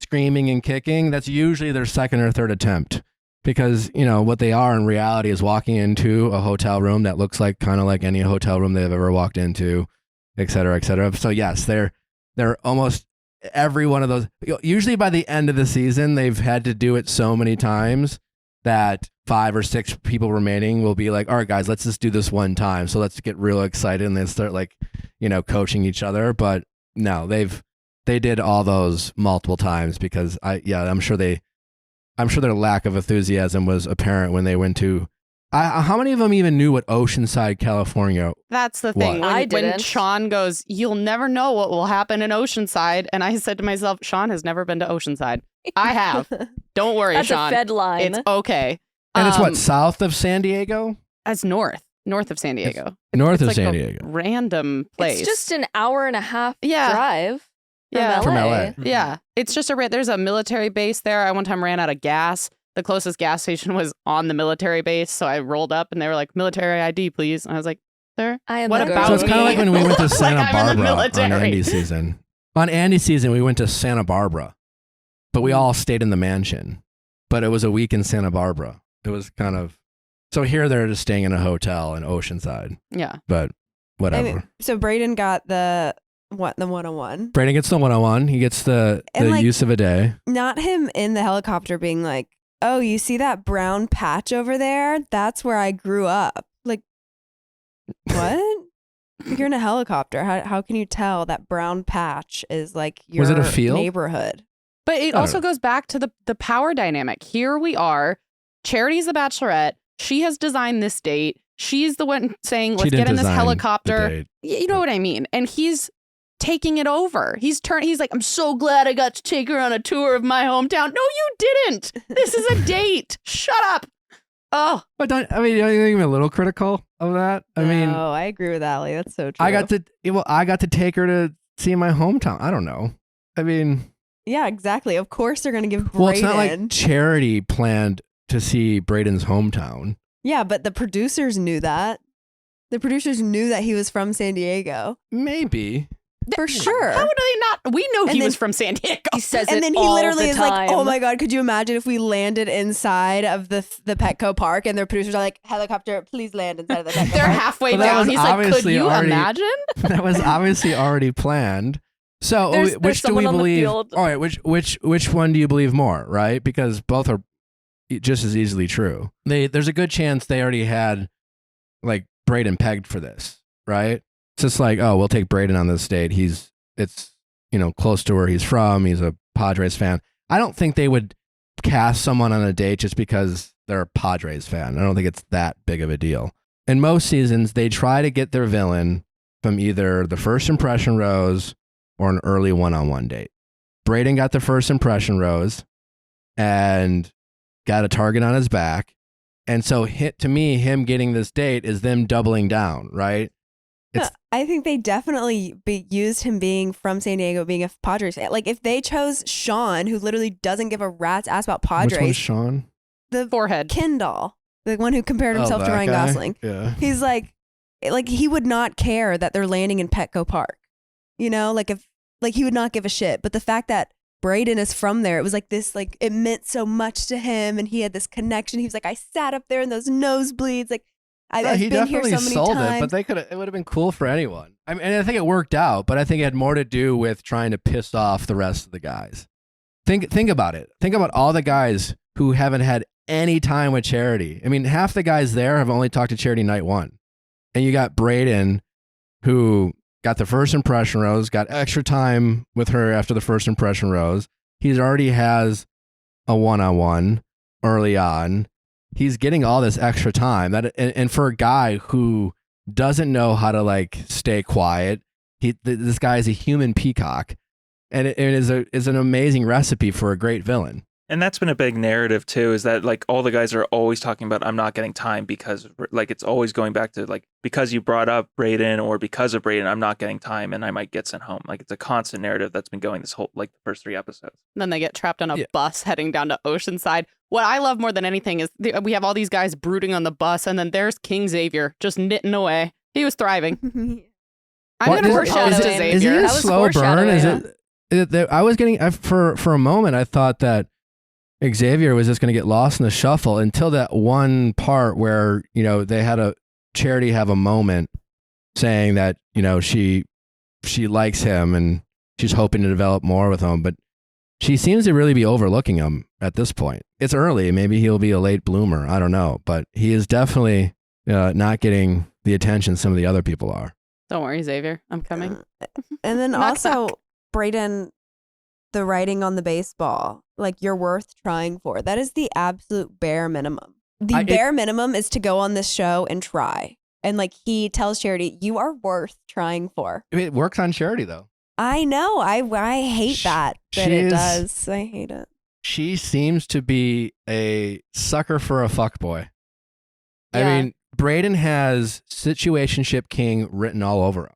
screaming and kicking, that's usually their second or third attempt. Because, you know, what they are in reality is walking into a hotel room that looks like kind of like any hotel room they've ever walked into, et cetera, et cetera. So yes, they're almost every one of those. Usually by the end of the season, they've had to do it so many times that 5 or 6 people remaining will be like, all right, guys, let's just do this one time. So let's get real excited and then start like, you know, coaching each other. But no, they did all those multiple times because I'm sure their lack of enthusiasm was apparent when they went to. How many of them even knew what Oceanside, California? That's the thing. I didn't. When Sean goes, you'll never know what will happen in Oceanside. And I said to myself, Sean has never been to Oceanside. I have. Don't worry, That's Sean. A Fed line. It's okay. And it's what, south of San Diego? That's north of San Diego. North of like San a Diego. random place. It's just an hour and a half drive From LA. Yeah. It's just there's a military base there. I one time ran out of gas. The closest gas station was on the military base. So I rolled up and they were like, military ID, please. And I was like, sir, what about So it's kind of like when we went to Santa like Barbara on Andy's season. On Andy's season, we went to Santa Barbara, but we all stayed in the mansion. But it was a week in Santa Barbara. It was kind of, so here they're just staying in a hotel in Oceanside. Yeah. But whatever. I mean, so Brayden got the 101. Brayden gets the 101. He gets the like, use of a day. Not him in the helicopter being like, oh, you see that brown patch over there? That's where I grew up. Like, what? You're in a helicopter. How can you tell that brown patch is like your Was it a field? neighborhood? But it also goes back to the power dynamic. Here we are. Charity's the Bachelorette. She has designed this date. She's the one saying, let's get in this helicopter. You know what I mean? And he's taking it over. He's like, I'm so glad I got to take her on a tour of my hometown. No, you didn't. This is a date. Shut up. Oh. But don't you think I'm a little critical of that? I mean, I agree with Allie. That's so true. I got to take her to see my hometown. I don't know. I mean, yeah, exactly. Of course they're going to give Brayden. Well, it's not like Charity planned to see Brayden's hometown. Yeah, but the producers knew that. The producers knew that he was from San Diego. Maybe. For sure. How would they not? We know he was from San Diego. He says and it then he all literally the is time. like, oh my God, could you imagine if we landed inside of the Petco Park and their producers are like, helicopter, please land inside of the Petco They're Park. halfway down. He's like, could you imagine? That was obviously already planned. So which do we believe? All right, which one do you believe more, right? Because both are just as easily true. There's a good chance they already had like Brayden pegged for this, right? It's just like, oh, we'll take Brayden on this date. It's close to where he's from. He's a Padres fan. I don't think they would cast someone on a date just because they're a Padres fan. I don't think it's that big of a deal. In most seasons, they try to get their villain from either the first impression rose or an early one-on-one date. Brayden got the first impression rose and got a target on his back. And so to me, him getting this date is them doubling down, right? I think they definitely used him being from San Diego, being a Padres fan. Like if they chose Sean, who literally doesn't give a rat's ass about Padres. Which one's Sean? The forehead Kindle, the one who compared himself to Ryan Gosling. Yeah. He's like he would not care that they're landing in Petco Park. You know, he would not give a shit. But the fact that Brayden is from there, it was like this, like it meant so much to him, and he had this connection. He was like, I sat up there in those nosebleeds, like. I've he been here definitely so many sold times. it, but it would have been cool for anyone. I mean, and I think it worked out, but I think it had more to do with trying to piss off the rest of the guys. Think about it. Think about all the guys who haven't had any time with Charity. I mean, half the guys there have only talked to Charity night one. And you got Brayden, who got the first impression rose, got extra time with her after the first impression rose. He already has a one-on-one early on. He's getting all this extra time and for a guy who doesn't know how to like stay quiet, this guy is a human peacock, and it is an amazing recipe for a great villain. And that's been a big narrative too, is that like all the guys are always talking about, I'm not getting time because like it's always going back to like, because you brought up Brayden or because of Brayden, I'm not getting time and I might get sent home. Like it's a constant narrative that's been going this whole, like the first 3 episodes. And then they get trapped on a bus heading down to Oceanside. What I love more than anything is we have all these guys brooding on the bus, and then there's King Xavier just knitting away. He was thriving. I'm going to foreshadow to Xavier. Is he a slow burn? I was getting, for a moment, I thought that Xavier was just going to get lost in the shuffle until that one part where, you know, they had a Charity have a moment saying that, you know, she likes him and she's hoping to develop more with him, but she seems to really be overlooking him at this point. It's early. Maybe he'll be a late bloomer. I don't know, but he is definitely not getting the attention some of the other people are. Don't worry, Xavier. I'm coming. And then also Brayden, the writing on the baseball, like you're worth trying for. That is the absolute bare minimum. The bare minimum is to go on this show and try. And like he tells Charity, you are worth trying for. It works on Charity though. I know. I hate that it does. I hate it. She seems to be a sucker for a fuckboy. Yeah. I mean, Brayden has situationship king written all over him.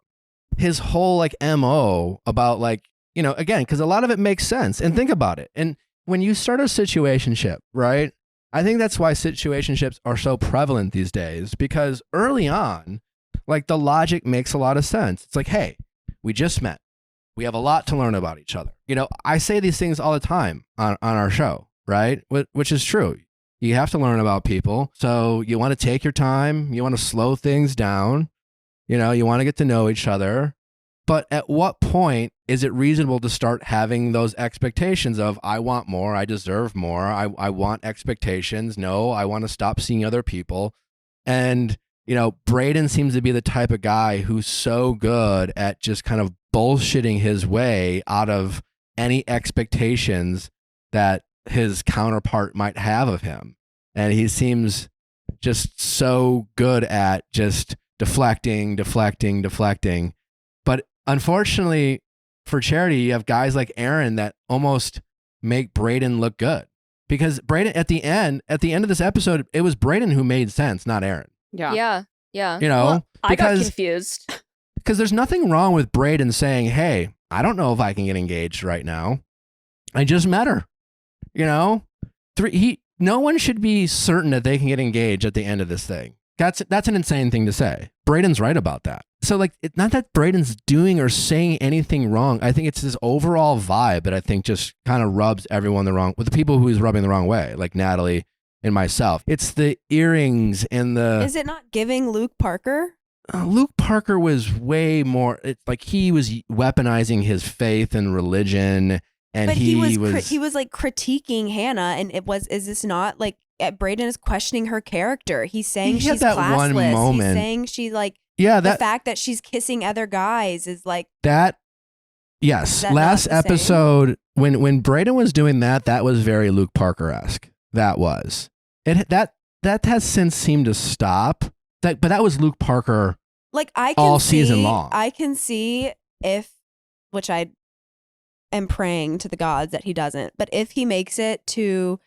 His whole like MO about like, you know, again, because a lot of it makes sense. And think about it. And when you start a situationship, right? I think that's why situationships are so prevalent these days, because early on, like the logic makes a lot of sense. It's like, hey, we just met. We have a lot to learn about each other. You know, I say these things all the time on our show, right? Which is true. You have to learn about people. So you want to take your time. You want to slow things down. You know, you want to get to know each other. But at what point is it reasonable to start having those expectations of, I want more, I deserve more, I want expectations, no, I want to stop seeing other people. And, you know, Brayden seems to be the type of guy who's so good at just kind of bullshitting his way out of any expectations that his counterpart might have of him. And he seems just so good at just deflecting. But unfortunately for Charity, you have guys like Aaron that almost make Brayden look good. Because Brayden, at the end of this episode, it was Brayden who made sense, not Aaron. Yeah. You know, well, I got confused. Because there's nothing wrong with Brayden saying, hey, I don't know if I can get engaged right now. I just met her. You know, no one should be certain that they can get engaged at the end of this thing. That's an insane thing to say. Brayden's right about that. So like, it's not that Brayden's doing or saying anything wrong. I think it's this overall vibe that I think just kind of rubs everyone with the people who he's rubbing the wrong way, like Natalie and myself. It's the earrings and the... Is it not giving Luke Parker? Luke Parker was way more... It's like he was weaponizing his faith and religion, and but he was like critiquing Hannah, and is this not like... Brayden is questioning her character. He's saying she's that classless. One moment. He's saying she's like... Yeah, the fact that she's kissing other guys is like... That... Yes. Last episode, when Brayden was doing that was very Luke Parker-esque. That was. That has since seemed to stop. But that was Luke Parker like I can all see, season long. I can see which I am praying to the gods that he doesn't, but if he makes it to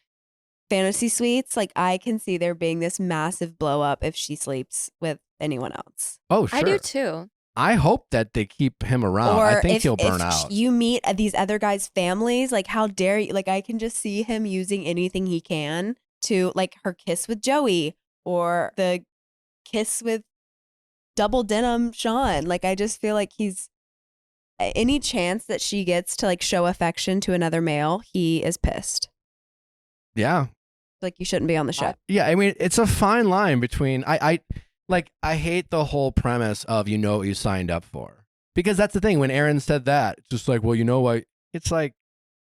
Fantasy Suites, like I can see there being this massive blow up if she sleeps with anyone else. Oh, sure. I do too. I hope that they keep him around. Or I think he'll burn if out. you meet these other guys' families, like how dare you? Like I can just see him using anything he can to, like, her kiss with Joey or the kiss with double denim Sean. Like I just feel like he's any chance that she gets to like show affection to another male, he is pissed. Yeah. Like you shouldn't be on the show. Yeah, I mean, it's a fine line between I hate the whole premise of you know what you signed up for. Because that's the thing, when Aaron said that, it's just like, well, you know what? It's like,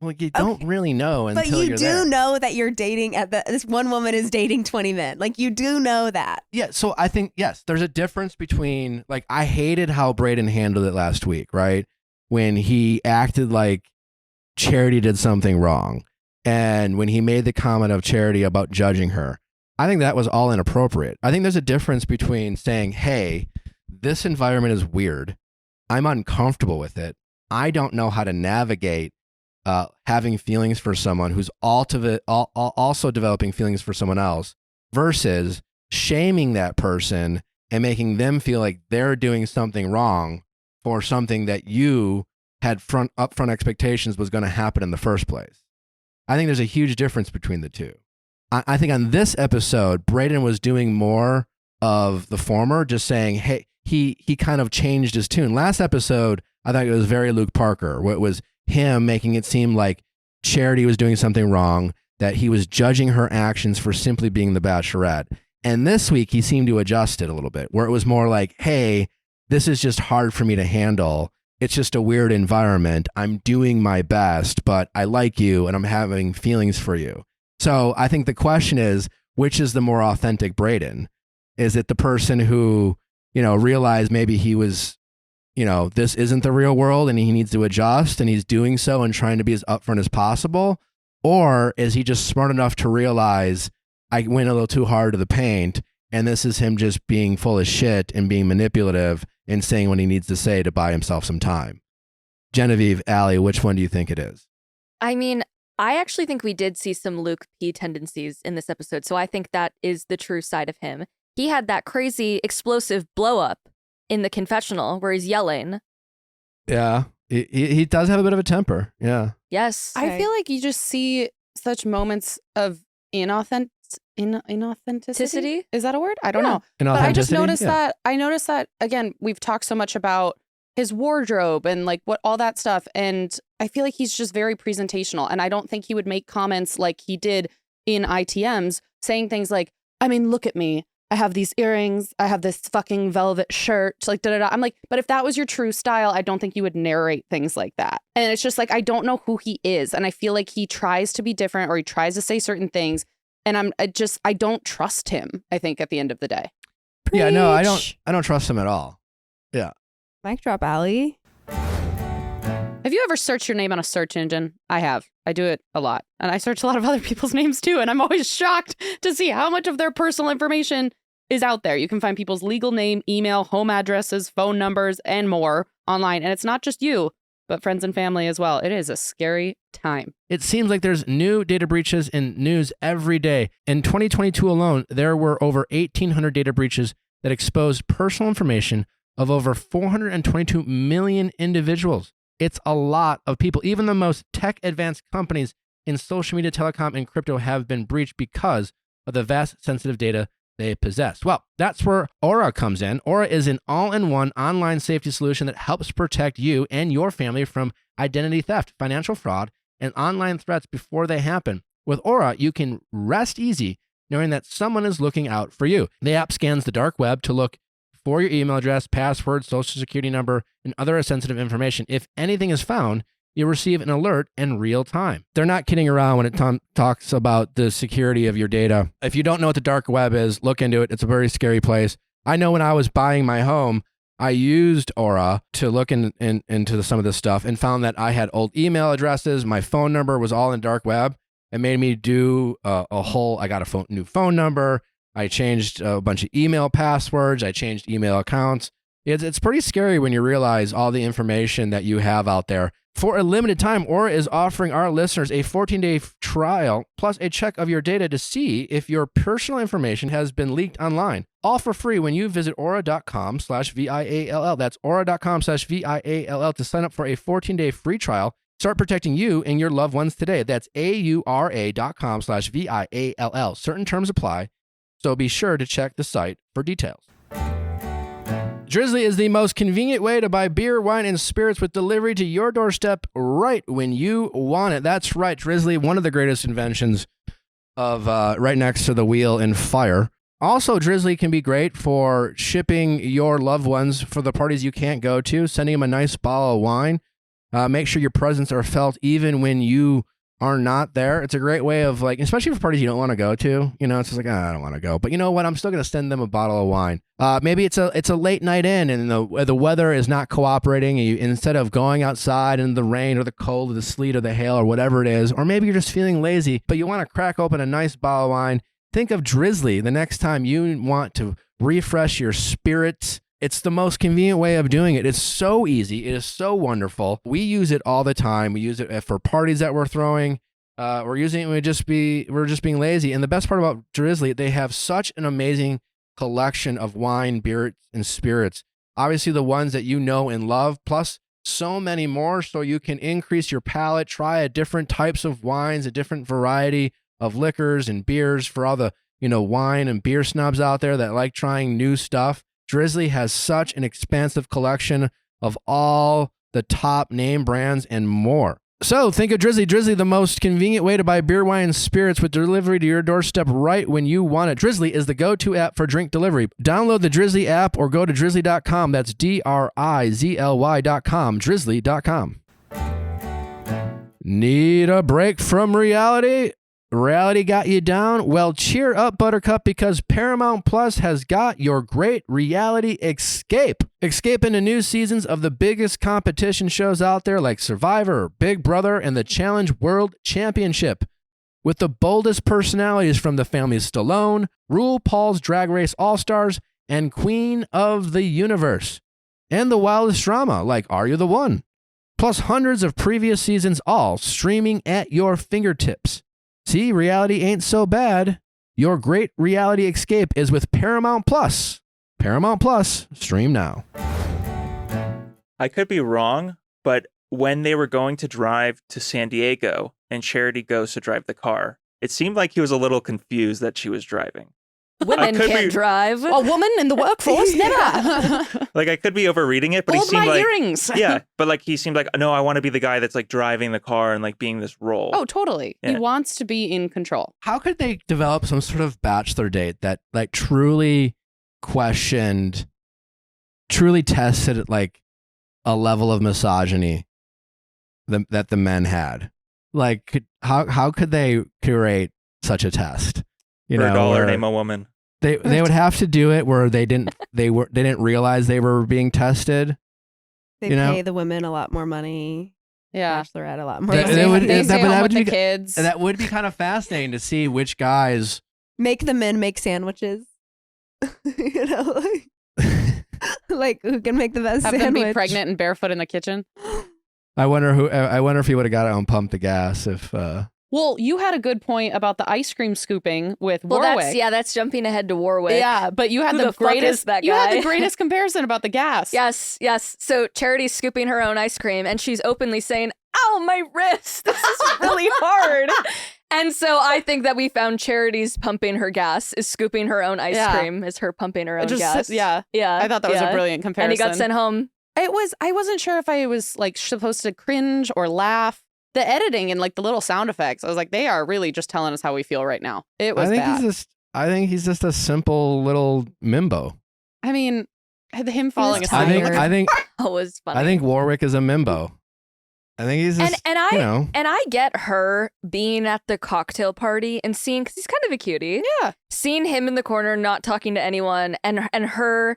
well, you don't really know until you're there. But you do know that you're dating this one woman is dating 20 men. Like you do know that. Yeah, so I think, yes, there's a difference between, like, I hated how Brayden handled it last week, right? When he acted like Charity did something wrong. And when he made the comment of Charity about judging her, I think that was all inappropriate. I think there's a difference between saying, hey, this environment is weird. I'm uncomfortable with it. I don't know how to navigate having feelings for someone who's also developing feelings for someone else, versus shaming that person and making them feel like they're doing something wrong for something that you had upfront expectations was going to happen in the first place. I think there's a huge difference between the two. I think on this episode, Brayden was doing more of the former, just saying, hey, he kind of changed his tune. Last episode, I thought it was very Luke Parker, where it was him making it seem like Charity was doing something wrong, that he was judging her actions for simply being the Bachelorette. And this week, he seemed to adjust it a little bit, where it was more like, hey, this is just hard for me to handle. It's just a weird environment. I'm doing my best, but I like you and I'm having feelings for you. So I think the question is, which is the more authentic Brayden? Is it the person who, realized maybe he was, this isn't the real world and he needs to adjust and he's doing so and trying to be as upfront as possible? Or is he just smart enough to realize I went a little too hard to the paint and this is him just being full of shit and being manipulative and saying what he needs to say to buy himself some time? Genevieve, Allie, which one do you think it is? I mean, I actually think we did see some Luke P tendencies in this episode, so I think that is the true side of him. He had that crazy explosive blow up in the confessional where he's yelling. Yeah, he does have a bit of a temper. Yeah. Yes. I feel like you just see such moments of inauthenticity. Is that a word? I don't know. But I just noticed that. I noticed that, again, we've talked so much about his wardrobe and like what all that stuff. And I feel like he's just very presentational. And I don't think he would make comments like he did in ITMs, saying things like, I mean, look at me. I have these earrings. I have this fucking velvet shirt. Like, da-da-da. I'm like, but if that was your true style, I don't think you would narrate things like that. And it's just like, I don't know who he is. And I feel like he tries to be different or he tries to say certain things. And I don't trust him, I think, at the end of the day. Preach. Yeah, no, I don't trust him at all. Yeah. Mic drop, Allie. Have you ever searched your name on a search engine? I have. I do it a lot. And I search a lot of other people's names too. And I'm always shocked to see how much of their personal information is out there. You can find people's legal name, email, home addresses, phone numbers, and more online. And it's not just you, but friends and family as well. It is a scary time. It seems like there's new data breaches in news every day. In 2022 alone, there were over 1,800 data breaches that exposed personal information of over 422 million individuals. It's a lot of people. Even the most tech-advanced companies in social media, telecom, and crypto have been breached because of the vast sensitive data they possess. Well, that's where Aura comes in. Aura is an all-in-one online safety solution that helps protect you and your family from identity theft, financial fraud, and online threats before they happen. With Aura, you can rest easy knowing that someone is looking out for you. The app scans the dark web to look for your email address, password, social security number, and other sensitive information. If anything is found, you'll receive an alert in real time. They're not kidding around when it talks about the security of your data. If you don't know what the dark web is, look into it. It's a very scary place. I know when I was buying my home, I used Aura to look into some of this stuff and found that I had old email addresses. My phone number was all in the dark web. It made me do I got a new phone number. I changed a bunch of email passwords. I changed email accounts. It's pretty scary when you realize all the information that you have out there. For a limited time, Aura is offering our listeners a 14-day trial plus a check of your data to see if your personal information has been leaked online. All for free when you visit aura.com/VIALL. That's aura.com/VIALL to sign up for a 14-day free trial. Start protecting you and your loved ones today. That's aura.com/VIALL. Certain terms apply, so be sure to check the site for details. Drizzly is the most convenient way to buy beer, wine, and spirits with delivery to your doorstep right when you want it. That's right, Drizzly, one of the greatest inventions of right next to the wheel and fire. Also, Drizzly can be great for shipping your loved ones for the parties you can't go to, sending them a nice bottle of wine. Make sure your presents are felt even when you are not there. It's a great way of, like, especially for parties you don't want to go to. You know, it's just like, I don't want to go. But you know what? I'm still going to send them a bottle of wine. Maybe it's a late night in and the weather is not cooperating. And instead of going outside in the rain or the cold or the sleet or the hail or whatever it is, or maybe you're just feeling lazy, but you want to crack open a nice bottle of wine. Think of Drizzly the next time you want to refresh your spirits. It's the most convenient way of doing it. It's so easy. It is so wonderful. We use it all the time. We use it for parties that we're throwing. We're using it when we're just being lazy. And the best part about Drizzly, they have such an amazing collection of wine, beer, and spirits. Obviously, the ones that you know and love, plus so many more, so you can increase your palate, try different types of wines, a different variety of liquors and beers for all the wine and beer snobs out there that like trying new stuff. Drizzly has such an expansive collection of all the top name brands and more. So think of Drizzly. Drizzly, the most convenient way to buy beer, wine, and spirits with delivery to your doorstep right when you want it. Drizzly is the go-to app for drink delivery. Download the Drizzly app or go to drizzly.com. That's DRIZLY.com. Drizzly.com. Need a break from reality? Reality got you down? Well, cheer up, Buttercup, because Paramount Plus has got your great reality escape. Escape into new seasons of the biggest competition shows out there like Survivor, Big Brother, and the Challenge World Championship. With the boldest personalities from the families Stallone, RuPaul's Drag Race All-Stars, and Queen of the Universe. And the wildest drama like Are You the One? Plus hundreds of previous seasons, all streaming at your fingertips. See, reality ain't so bad. Your great reality escape is with Paramount Plus. Paramount Plus, stream now. I could be wrong, but when they were going to drive to San Diego and Charity goes to drive the car, it seemed like he was a little confused that she was driving. Women can't drive. A woman in the workforce? Never. Like, I could be overreading it, but Hold he seemed my like... earrings. Yeah, but like he seemed like, no, I want to be the guy that's like driving the car and like being this role. Oh, totally. Yeah. He wants to be in control. How could they develop some sort of bachelor date that like truly questioned, truly tested like a level of misogyny that the men had? Like, how could they curate such a test? For a dollar, name a woman. They would have to do it where they didn't realize they were being tested. They pay the women a lot more money. Yeah, Bachelorette a lot more. They stay home with the kids. That would be kind of fascinating to see which guys make the men make sandwiches. Like who can make the best have sandwich? Them be pregnant and barefoot in the kitchen. I wonder if he would have got out and pumped the gas if. Well, you had a good point about the ice cream scooping with Warwick. That's jumping ahead to Warwick. Yeah, but you had the greatest. That guy? You had the greatest comparison about the gas. Yes. So Charity's scooping her own ice cream, and she's openly saying, "Ow, my wrist! This is really hard." And so I think that we found Charity's pumping her gas is scooping her own ice cream is her pumping her own gas. Yeah. I thought that was a brilliant comparison. And he got sent home. I wasn't sure if I was like supposed to cringe or laugh. The editing and like the little sound effects, I was like, they are really just telling us how we feel right now. It was bad. I think he's just a simple little mimbo. I mean, him falling asleep. I think it was funny. I think Warwick is a mimbo. I think he's just, and I get her being at the cocktail party and seeing, because he's kind of a cutie. Yeah. Seeing him in the corner, not talking to anyone, and her,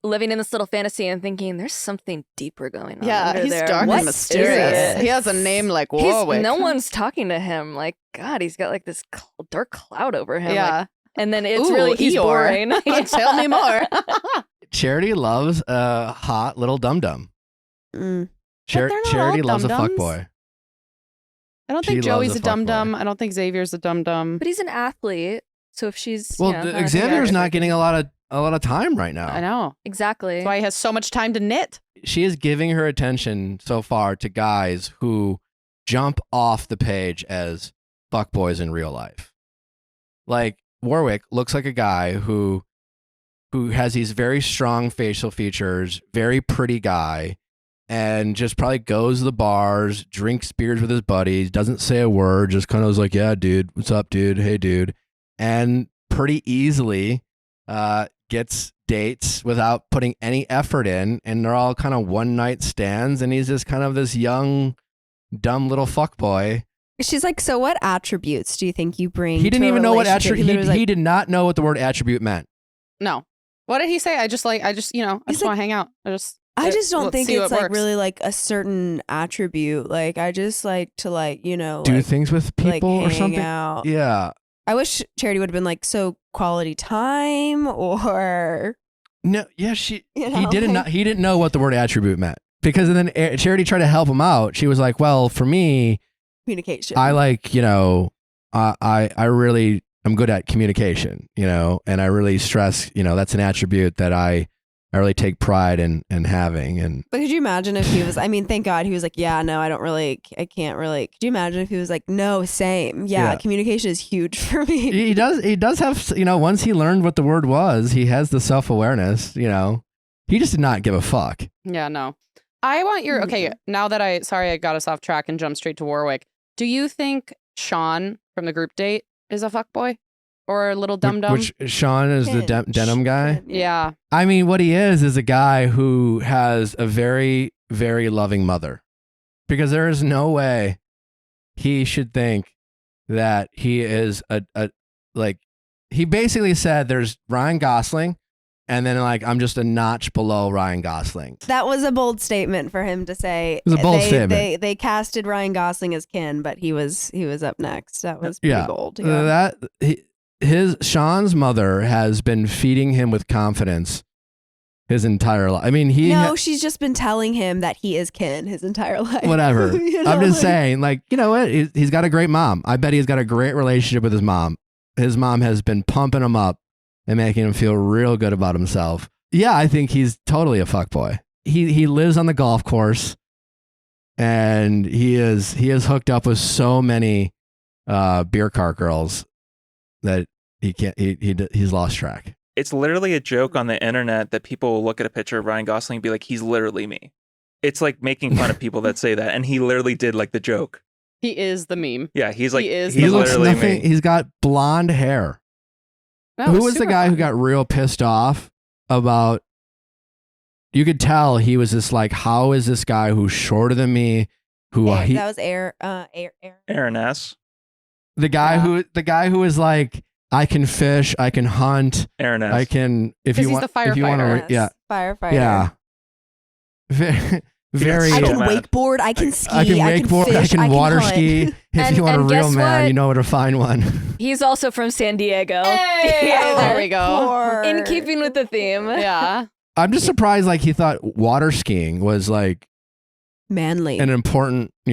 living in this little fantasy and thinking there's something deeper going on. Yeah, he's there. dark and mysterious. He has a name like Warwick. No one's talking to him. Like, God, he's got like this dark cloud over him. Yeah. Like, and then it's really, he's boring. Tell me more. Charity loves a hot little dum-dum. Mm. Charity loves a fuckboy. I don't She think loves Joey's a a dum-dum. I don't think Xavier's a dum-dum. But he's an athlete, so if she's Well, Xavier's not getting a lot of time right now. I know. exactly. That's why he has so much time to knit. She is giving her attention so far to guys who jump off the page as fuckboys in real life. Like Warwick looks like a guy who has these very strong facial features, very pretty guy, and just probably goes to the bars, drinks beers with his buddies, doesn't say a word, just kind of was like, yeah, dude, what's up, dude? Hey, dude. And pretty easily gets dates without putting any effort in, and they're all kind of one-night stands, and he's just kind of this young, dumb little fuckboy. She's like, so what attributes do you think you bring? He didn't to a even know what relationship?" attribute. He did not know what the word attribute meant. No. What did he say? I just want to hang out. I just don't let's think see it's what like works. really like a certain attribute. Like I just like to Do like, things with people like or something. hang out. Yeah. I wish Charity would have been like, so quality time or No. Yeah. He know, didn't. like- He didn't know what the word attribute meant, because then Charity tried to help him out. She was like, "Well, for me, communication. I like I really I'm good at communication, and I really stress, that's an attribute that I really take pride in having." And But could you imagine if he was, I mean, thank God he was like, yeah, no, I can't really. Could you imagine if he was like, no, same. Yeah. Communication is huge for me. he does have, once he learned what the word was, he has the self-awareness, he just did not give a fuck. Yeah, no. I want your, okay, now that I got us off track and jumped straight to Warwick. Do you think Sean from the group date is a fuckboy or a little dum-dum? Which Sean is the denim guy? Yeah. I mean, what he is a guy who has a very, very loving mother, because there is no way he should think that he is he basically said there's Ryan Gosling, and then I'm just a notch below Ryan Gosling. That was a bold statement for him to say. It was a bold statement. They casted Ryan Gosling as Ken, but he was up next. That was pretty bold. Sean's mother has been feeding him with confidence his entire life. I mean, she's just been telling him that he is Ken his entire life. Whatever. I'm just saying, you know what? He's got a great mom. I bet he's got a great relationship with his mom. His mom has been pumping him up and making him feel real good about himself. Yeah, I think he's totally a fuckboy. He lives on the golf course, and he is hooked up with so many beer cart girls that he's lost track. It's literally a joke on the internet that people will look at a picture of Ryan Gosling and be like, he's literally me. It's like making fun of people that say that, and he literally did the joke. He is the meme. Yeah, he's like, he looks literally nothing. me. He's got blonde hair. Who was the guy who got real pissed off about? You could tell he was just like, how is this guy who's shorter than me? That was Aaron S. The guy who is like, I can fish, I can hunt, Aaron S. I can he's the firefighter. Yeah, firefighter. Yeah. Very. I can wakeboard. I can ski. I can wakeboard. Fish, I can water hunt. ski. If you want a real man, you know where to find one. He's also from San Diego. Hey, there we go. In keeping with the theme. Yeah. I'm just surprised. He thought water skiing was manly, an important, I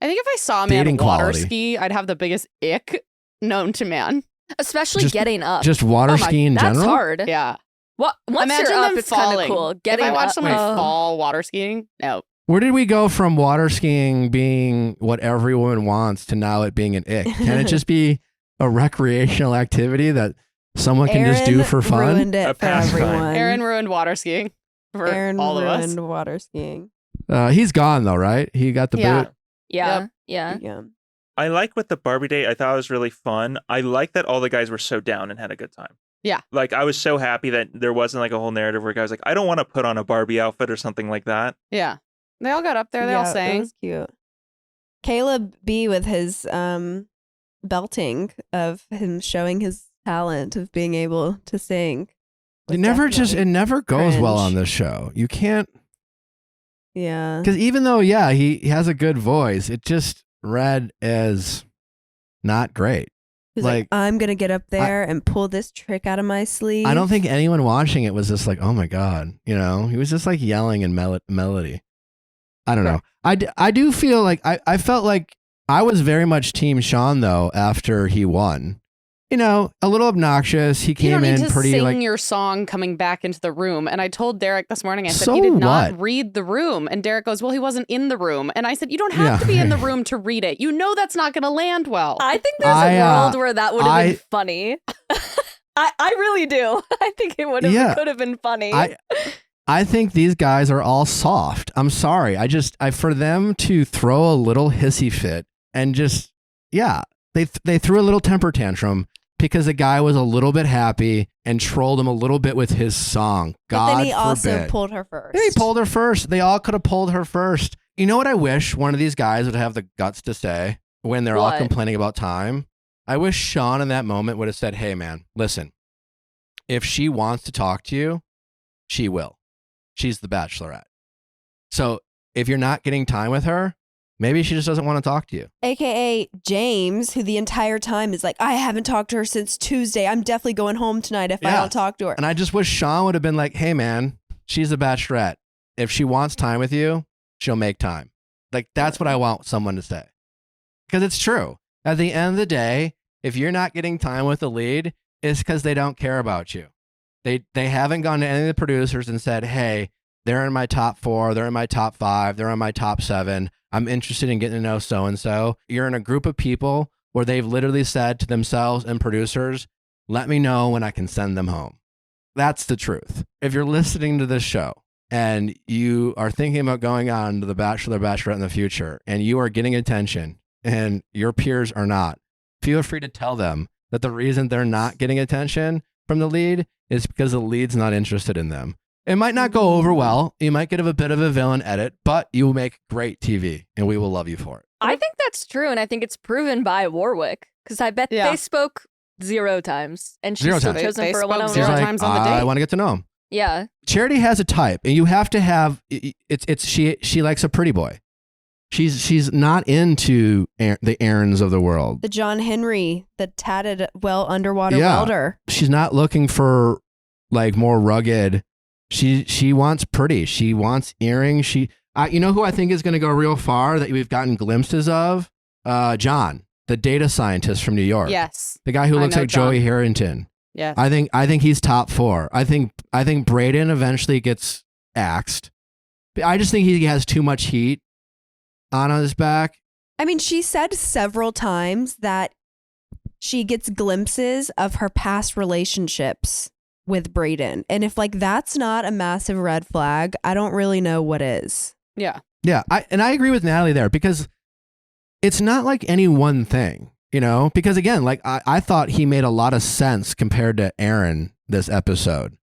think if I saw a man dating water quality. ski, I'd have the biggest ick known to man. Especially getting up. Just water skiing in that's general. hard. Yeah. Once Imagine you're up, them it's kind of falling. cool. If I watch someone up. fall water skiing, no. Where did we go from water skiing being what every woman wants to now it being an ick? Can it just be a recreational activity that someone can just do for fun? Ruined it for everyone. Aaron ruined water skiing for all of us. Aaron ruined water skiing. He's gone though, right? He got the boot. Yeah. Yep. Yeah. I like with the Barbie date, I thought it was really fun. I like that all the guys were so down and had a good time. Yeah. I was so happy that there wasn't a whole narrative where guys I don't want to put on a Barbie outfit or something like that. Yeah. They all got up there. They all sang. That was cute. Caleb B with his belting of him showing his talent of being able to sing. It never goes well on this show. You can't. Yeah. Because even though, he has a good voice, it just read as not great. He's like, I'm going to get up there and pull this trick out of my sleeve. I don't think anyone watching it was just like, oh my God, you know, he was just like yelling in melody. I don't know. I do feel like I felt like I was very much team Sean though after he won. You know, a little obnoxious. He came in pretty sing like your song coming back into the room. And I told Derek this morning, I said, so he did not what? read the room. And Derek goes, well, he wasn't in the room. And I said, you don't have to be in the room to read it. You know that's not going to land well. I think there's a world where that would have been funny. I really do. I think it could have been funny. I think these guys are all soft. I'm sorry. For them to throw a little hissy fit and just, they threw a little temper tantrum because the guy was a little bit happy and trolled him a little bit with his song. God But then he forbid. also pulled her first. Yeah, he pulled her first. They all could have pulled her first. You know what I wish one of these guys would have the guts to say when they're all complaining about time? I wish Sean in that moment would have said, hey man, listen, if she wants to talk to you, she will. She's the Bachelorette. So if you're not getting time with her, maybe she just doesn't want to talk to you. AKA James, who the entire time is like, I haven't talked to her since Tuesday. I'm definitely going home tonight if I don't talk to her. And I just wish Sean would have been like, hey man, she's a Bachelorette. If she wants time with you, she'll make time. Like, that's what I want someone to say. Because it's true. At the end of the day, if you're not getting time with the lead, it's because they don't care about you. They haven't gone to any of the producers and said, hey, they're in my top 4, they're in my top 5, they're in my top 7. I'm interested in getting to know so-and-so. You're in a group of people where they've literally said to themselves and producers, let me know when I can send them home. That's the truth. If you're listening to this show and you are thinking about going on to the Bachelor, Bachelorette in the future, and you are getting attention and your peers are not, feel free to tell them that the reason they're not getting attention from the lead is because the lead's not interested in them. It might not go over well. You might get a bit of a villain edit, but you will make great TV and we will love you for it. I think that's true. And I think it's proven by Warwick because I bet they spoke 0 times and she's still chosen for a one-on-one. 0 times on the date. I want to get to know him. Yeah. Charity has a type and you have to have, she likes a pretty boy. She's not into the Aarons of the world. The John Henry, the tatted, underwater welder. She's not looking for like more rugged. She wants pretty. She wants earrings. You know who I think is going to go real far that we've gotten glimpses of? John, the data scientist from New York. Yes. The guy who looks like Joey Harrington. Yeah. I think he's top 4. I think Brayden eventually gets axed. I just think he has too much heat on his back. I mean, she said several times that she gets glimpses of her past relationships with Brayden. And if like that's not a massive red flag, I don't really know what is. Yeah. Yeah. I agree with Natalie there because it's not like any one thing, you know, because again, like I thought he made a lot of sense compared to Aaron this episode.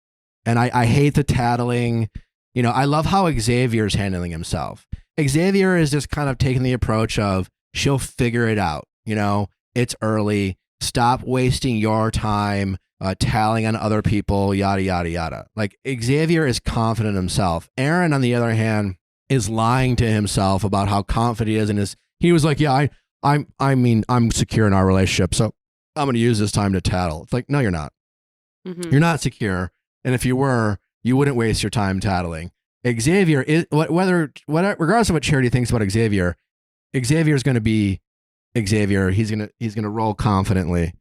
And I hate the tattling. You know, I love how Xavier's handling himself. Xavier is just kind of taking the approach of she'll figure it out. You know, it's early. Stop wasting your time tallying on other people, yada, yada, yada. Like Xavier is confident in himself. Aaron, on the other hand, is lying to himself about how confident he is in his. He was like, yeah, I'm secure in our relationship, so I'm going to use this time to tattle. It's like, no, you're not. Mm-hmm. You're not secure. And if you were, you wouldn't waste your time tattling. Xavier is regardless of what Charity thinks about Xavier, Xavier's going to be Xavier. He's going to roll confidently.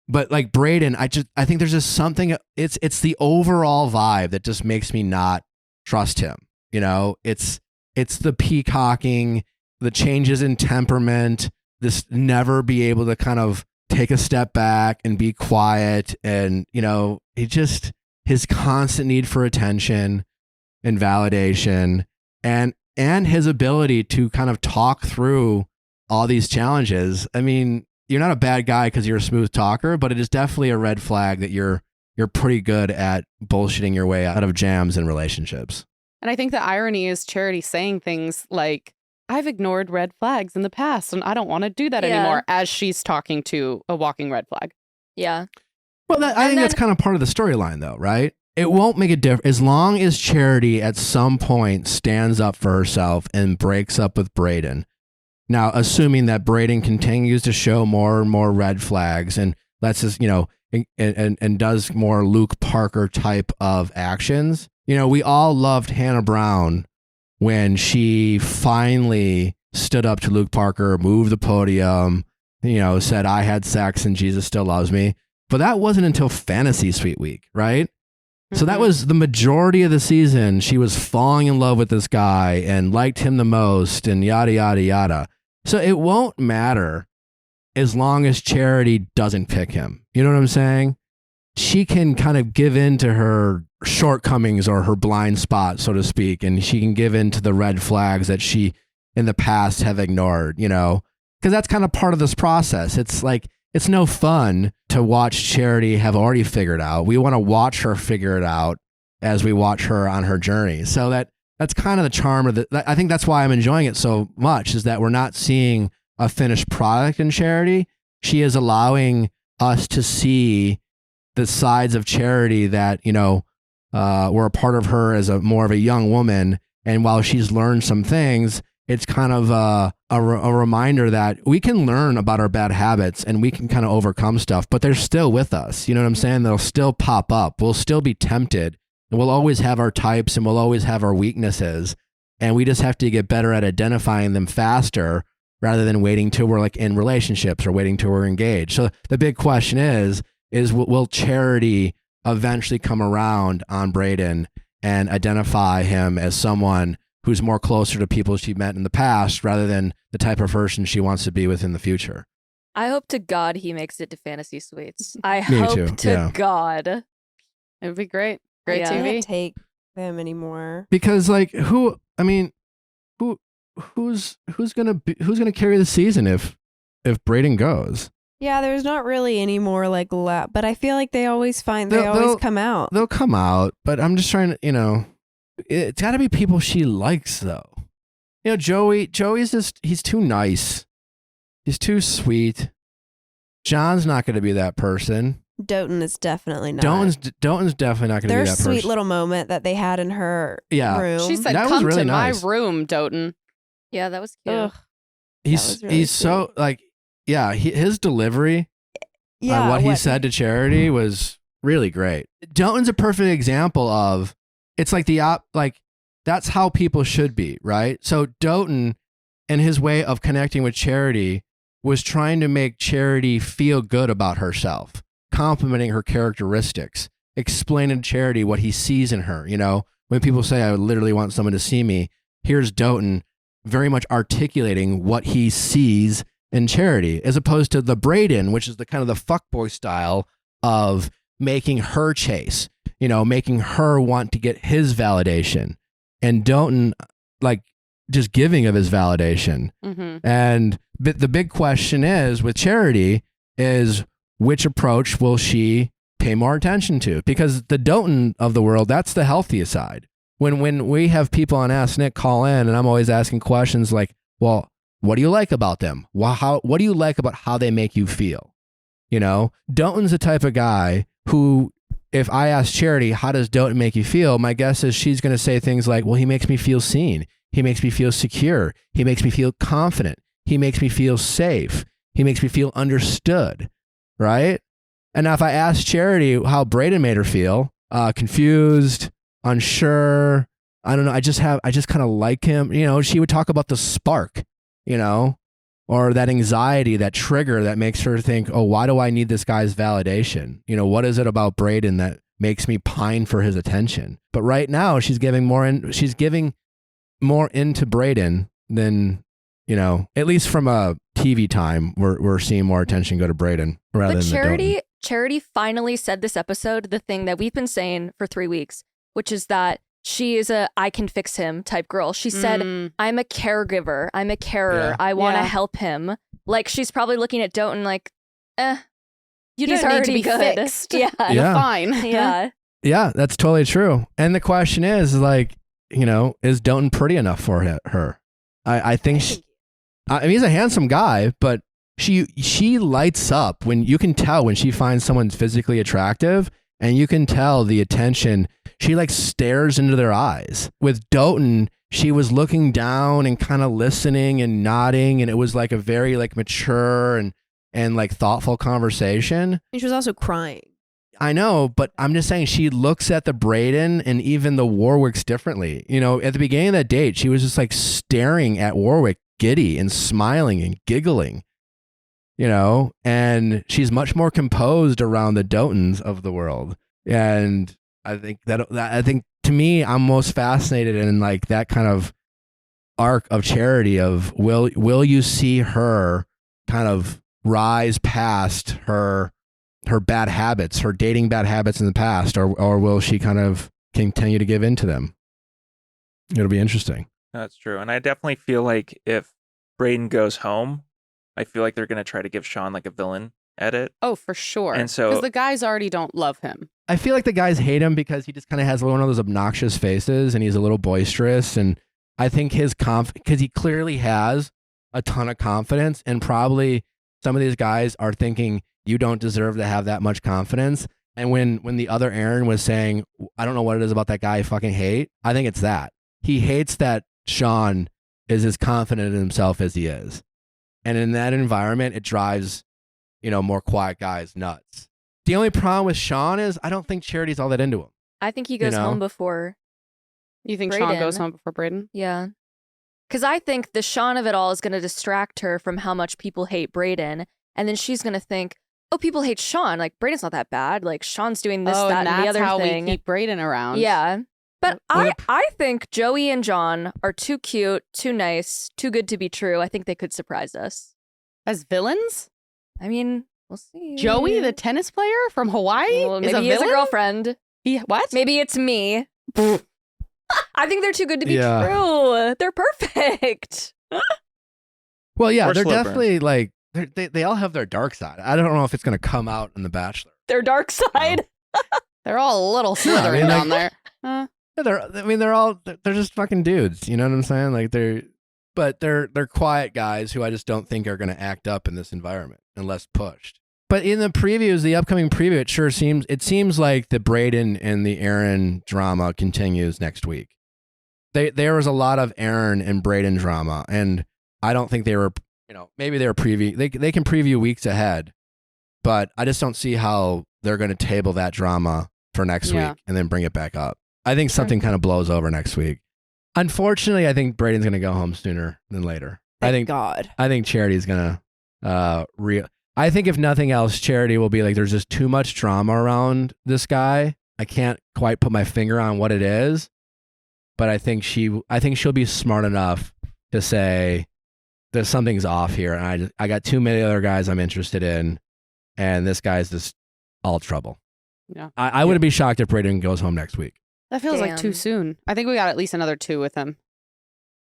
But like Brayden, I think there's just something. It's the overall vibe that just makes me not trust him. You know, it's the peacocking, the changes in temperament, this never be able to kind of take a step back and be quiet, and you know, his constant need for attention and validation, and his ability to kind of talk through all these challenges. I mean, you're not a bad guy because you're a smooth talker, but it is definitely a red flag that you're pretty good at bullshitting your way out of jams and relationships. And I think the irony is Charity saying things like, I've ignored red flags in the past and I don't want to do that anymore, as she's talking to a walking red flag. Yeah. Well, I think that's kind of part of the storyline though, right? It won't make a difference as long as Charity at some point stands up for herself and breaks up with Brayden. Now, assuming that Brayden continues to show more and more red flags and lets us, and does more Luke Parker type of actions. We all loved Hannah Brown when she finally stood up to Luke Parker, moved the podium, said, I had sex and Jesus still loves me. But that wasn't until Fantasy Suite Week, right? Mm-hmm. So that was the majority of the season. She was falling in love with this guy and liked him the most and yada, yada, yada. So it won't matter as long as Charity doesn't pick him. You know what I'm saying? She can kind of give in to her shortcomings or her blind spot, so to speak, and she can give in to the red flags that she in the past have ignored, because that's kind of part of this process. It's like, it's no fun to watch Charity have already figured out. We want to watch her figure it out as we watch her on her journey. So that's kind of the charm of I think that's why I'm enjoying it so much, is that we're not seeing a finished product in Charity. She is allowing us to see the sides of Charity that, were a part of her as more of a young woman. And while she's learned some things, it's kind of a reminder that we can learn about our bad habits and we can kind of overcome stuff, but they're still with us. You know what I'm saying? They'll still pop up. We'll still be tempted, and we'll always have our types and we'll always have our weaknesses. And we just have to get better at identifying them faster rather than waiting till we're like in relationships or waiting till we're engaged. So the big question is will Charity eventually come around on Brayden and identify him as someone who's more closer to people she met in the past rather than the type of person she wants to be with in the future? I hope to God he makes it to Fantasy Suites. I Me hope too. to God. It would be great. Great Yeah. I TV. can't take them anymore. Because who's gonna carry the season if Brayden goes? Yeah, there's not really any more but I feel like they always come out. They'll come out, but I'm just trying to, it's got to be people she likes though. Joey's just, he's too nice. He's too sweet. John's not going to be that person. Doughton is definitely not. Doughton's definitely not going to be that person. Their sweet little moment that they had in her room. She said, That was come really to nice. my room, Doughton. Yeah, that was cute. Ugh. He's really he's so his delivery on what he said to Charity was really great. Doughton's a perfect example of, it's like that's how people should be, right? So Doughton, and his way of connecting with Charity, was trying to make Charity feel good about herself, complimenting her characteristics, explaining to Charity what he sees in her. When people say, I literally want someone to see me, here's Doughton very much articulating what he sees in Charity, as opposed to the Brayden, which is the kind of the fuckboy style of making her chase, making her want to get his validation, and Doughton just giving of his validation. Mm-hmm. And the big question is with Charity is, which approach will she pay more attention to? Because the Doughton of the world, that's the healthiest side. When we have people on Ask Nick call in, and I'm always asking questions like, well, what do you like about them? What do you like about how they make you feel? Doughton's the type of guy who, if I ask Charity, how does Doughton make you feel? My guess is she's going to say things like, well, he makes me feel seen. He makes me feel secure. He makes me feel confident. He makes me feel safe. He makes me feel understood. Right? And now if I ask Charity how Brayden made her feel, confused, unsure, I don't know, I just kind of like him. She would talk about the spark, or that anxiety, that trigger that makes her think, oh, why do I need this guy's validation? What is it about Brayden that makes me pine for his attention? But right now she's giving more into Brayden than, at least from a TV time, we're seeing more attention go to Brayden rather than Doughton. Charity finally said this episode the thing that we've been saying for 3 weeks, which is that she is a I can fix him type girl. She said, I'm a caregiver. I'm a carer. Yeah. I want to help him. She's probably looking at Doughton like, you He's don't need to already be good. fixed. Yeah. Yeah. Fine. Yeah. Yeah, that's totally true. And the question is is Doughton pretty enough for her? I think he's a handsome guy, but she lights up when you can tell when she finds someone physically attractive, and you can tell the attention. She stares into their eyes. With Doughton, she was looking down and kind of listening and nodding, and it was a very mature and and like thoughtful conversation. And she was also crying. I know, but I'm just saying she looks at the Brayden and even the Warwicks differently. You know, at the beginning of that date, she was just like staring at Warwick, giddy and smiling and giggling, you know, and she's much more composed around the Dotons of the world. And I think I think to me, I'm most fascinated in like that kind of arc of Charity of will you see her kind of rise past her bad habits, her dating bad habits in the past, or will she kind of continue to give in to them? It'll be interesting. That's true. And I definitely feel like if Brayden goes home, I feel like they're going to try to give Sean like a villain edit. Oh, for sure. And so, because the guys already don't love him. I feel like the guys hate him because he just kind of has one of those obnoxious faces and he's a little boisterous. And I think because he clearly has a ton of confidence, and probably some of these guys are thinking, you don't deserve to have that much confidence. And when the other Aaron was saying, I don't know what it is about that guy I fucking hate, I think it's that. He hates that Sean is as confident in himself as he is. And in that environment, it drives, you know, more quiet guys nuts. The only problem with Sean is I don't think Charity's all that into him. I think he goes home before. You think Brayden. Sean goes home before Brayden? Yeah. Because I think the Sean of it all is going to distract her from how much people hate Brayden. And then she's going to think, oh, people hate Sean. Like, Brayden's not that bad. Like, Sean's doing this, that, and the other how thing. we keep Brayden around. Yeah. But I think Joey and John are too cute, too nice, too good to be true. I think they could surprise us. As villains? I mean, we'll see. Joey, the tennis player from Hawaii, well, is maybe a he has a villain? girlfriend. What? Maybe it's me. I think they're too good to be true. They're perfect. Well, yeah, Or they're slow burn. definitely like, they all have their dark side. I don't know if it's going to come out in The Bachelor. Their dark side. They're all a little No, I Slytherin mean, down like- there. They're just fucking dudes. You know what I'm saying? Like they're quiet guys who I just don't think are going to act up in this environment unless pushed. But in the previews, the upcoming preview, it seems like the Brayden and the Aaron drama continues next week. There was a lot of Aaron and Brayden drama, and I don't think they were, you know, maybe they were they can preview weeks ahead, but I just don't see how they're going to table that drama for next week and then bring it back up. I think something kind of blows over next week. Unfortunately, I think Brayden's going to go home sooner than later. Thank God. I think Charity's going to I think if nothing else, Charity will be like, there's just too much drama around this guy. I can't quite put my finger on what it is, but I think she'll be smart enough to say there's something's off here, and I got too many other guys I'm interested in, and this guy's just all trouble. Yeah, I wouldn't be shocked if Brayden goes home next week. That feels like too Damn. soon. I think we got at least another 2 with him.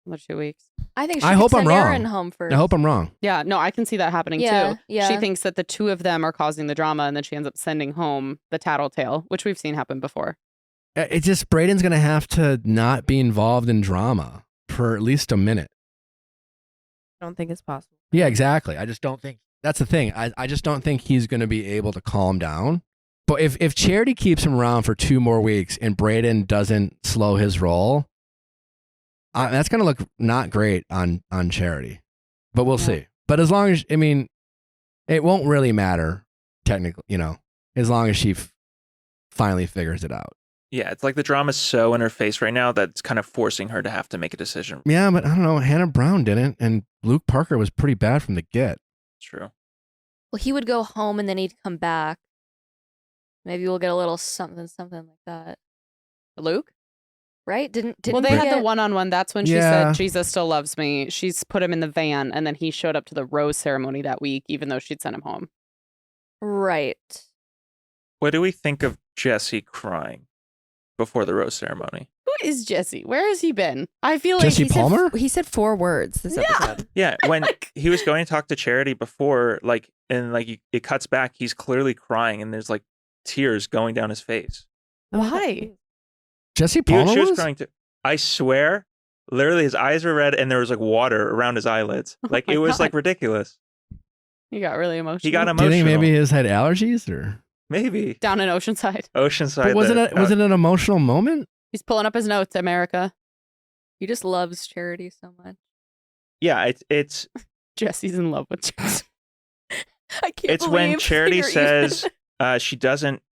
Another 2 weeks. I think she I could hope I'm send wrong. Aaron home first. I hope I'm wrong. Yeah, no, I can see that happening Yeah, too. yeah. She thinks that the 2 of them are causing the drama, and then she ends up sending home the tattletale, which we've seen happen before. It's just Brayden's going to have to not be involved in drama for at least a minute. I don't think it's possible. Yeah, exactly. I just don't think that's the thing. I just don't think he's going to be able to calm down. But if Charity keeps him around for 2 more weeks and Brayden doesn't slow his roll, that's going to look not great on Charity. But we'll see. But as long as, I mean, it won't really matter technically, you know, as long as she finally figures it out. Yeah, it's like the drama's so in her face right now that it's kind of forcing her to have to make a decision. Yeah, but I don't know. Hannah Brown didn't, and Luke Parker was pretty bad from the get. True. Well, he would go home and then he'd come back. Maybe we'll get a little something like that. Luke? Right? Didn't well, they we had get- the one-on-one. That's when she Yeah. said, Jesus still loves me. She's put him in the van, and then he showed up to the rose ceremony that week, even though she'd sent him home. Right. What do we think of Jesse crying before the rose ceremony? Who is Jesse? Where has he been? I feel like Jesse he's Palmer? He said 4 words this episode. Yeah, when he was going to talk to Charity before, like, and like it cuts back, he's clearly crying, and there's like tears going down his face. Why? Jesse She Palmer was crying too. I swear, literally, his eyes were red, and there was like water around his eyelids. Like my it was God. like ridiculous. He got really emotional. He got Do you emotional. think maybe his had allergies or? Maybe down in Oceanside. Oceanside. But was it an emotional moment? He's pulling up his notes, America. He just loves Charity so much. Yeah, it's Jesse's in love with Jesse. I can't It's when believe Charity you're says she doesn't.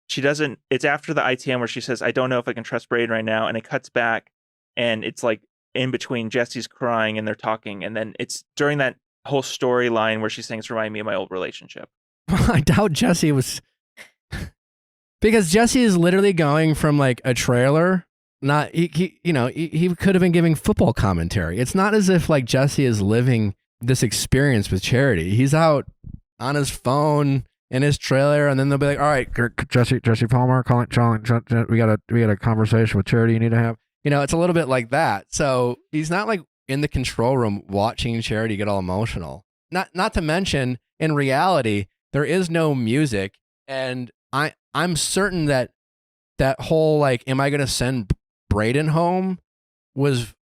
It's after the ITM where she says, "I don't know if I can trust Brayden right now," and it cuts back, and it's like in between Jesse's crying and they're talking, and then it's during that whole storyline where she's saying it's reminding me of my old relationship. I doubt Jesse was because Jesse is literally going from like a trailer. Not he could have been giving football commentary. It's not as if like Jesse is living this experience with Charity. He's out on his phone in his trailer, and then they'll be like, "All right, Jesse Palmer, we got a conversation with Charity you need to have." It's a little bit like that. So he's not like in the control room watching Charity get all emotional. Not to mention, in reality, there is no music, and I'm certain that whole like, am I going to send Brayden home was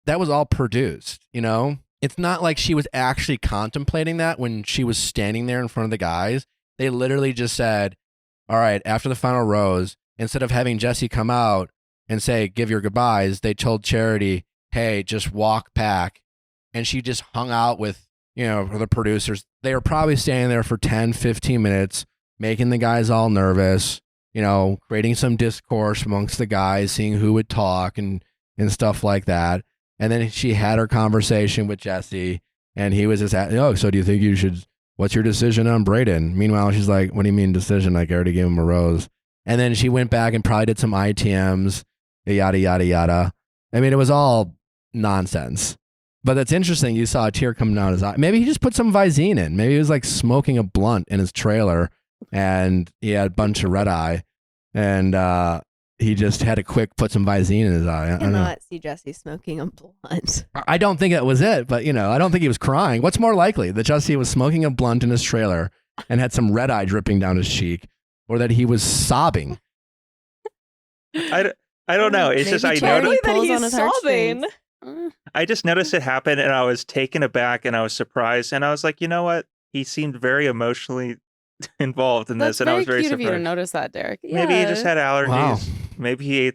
all produced. It's not like she was actually contemplating that when she was standing there in front of the guys. They literally just said, all right, after the final rose, instead of having Jesse come out and say, give your goodbyes, they told Charity, hey, just walk back. And she just hung out with, the producers. They were probably standing there for 10, 15 minutes, making the guys all nervous, creating some discourse amongst the guys, seeing who would talk and stuff like that. And then she had her conversation with Jesse, and he was just asking, so do you think what's your decision on Brayden? Meanwhile, she's like, what do you mean decision? Like, I already gave him a rose. And then she went back and probably did some ITMs, yada, yada, yada. I mean, it was all nonsense. But that's interesting. You saw a tear coming down his eye. Maybe he just put some Visine in. Maybe he was like smoking a blunt in his trailer, and he had a bunch of red eye, and he just had to quick put some Visine in his eye. I cannot see Jesse smoking a blunt. I don't think it was it, but I don't think he was crying. What's more likely, that Jesse was smoking a blunt in his trailer and had some red eye dripping down his cheek, or that he was sobbing? I don't know. It's just I noticed that he's sobbing. I just noticed it happen, and I was taken aback, and I was surprised, and I was like, you know what? He seemed very emotionally involved in this, and I was very cute surprised. Of you to notice that, Derek. Maybe he just had allergies. Wow. Maybe he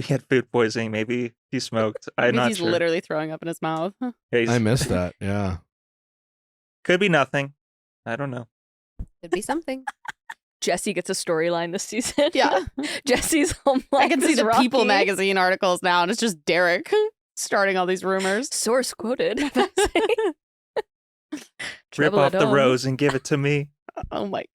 had food poisoning. Maybe he smoked. I'm not he's sure. literally throwing up in his mouth. Yeah, I missed that. Yeah. Could be nothing. I don't know. Could be something. Jesse gets a storyline this season. Yeah. Jesse's home life I can see is the rocky. People magazine articles now, and it's just Derek starting all these rumors. Source quoted. Rip off the rose and give it to me. Oh my.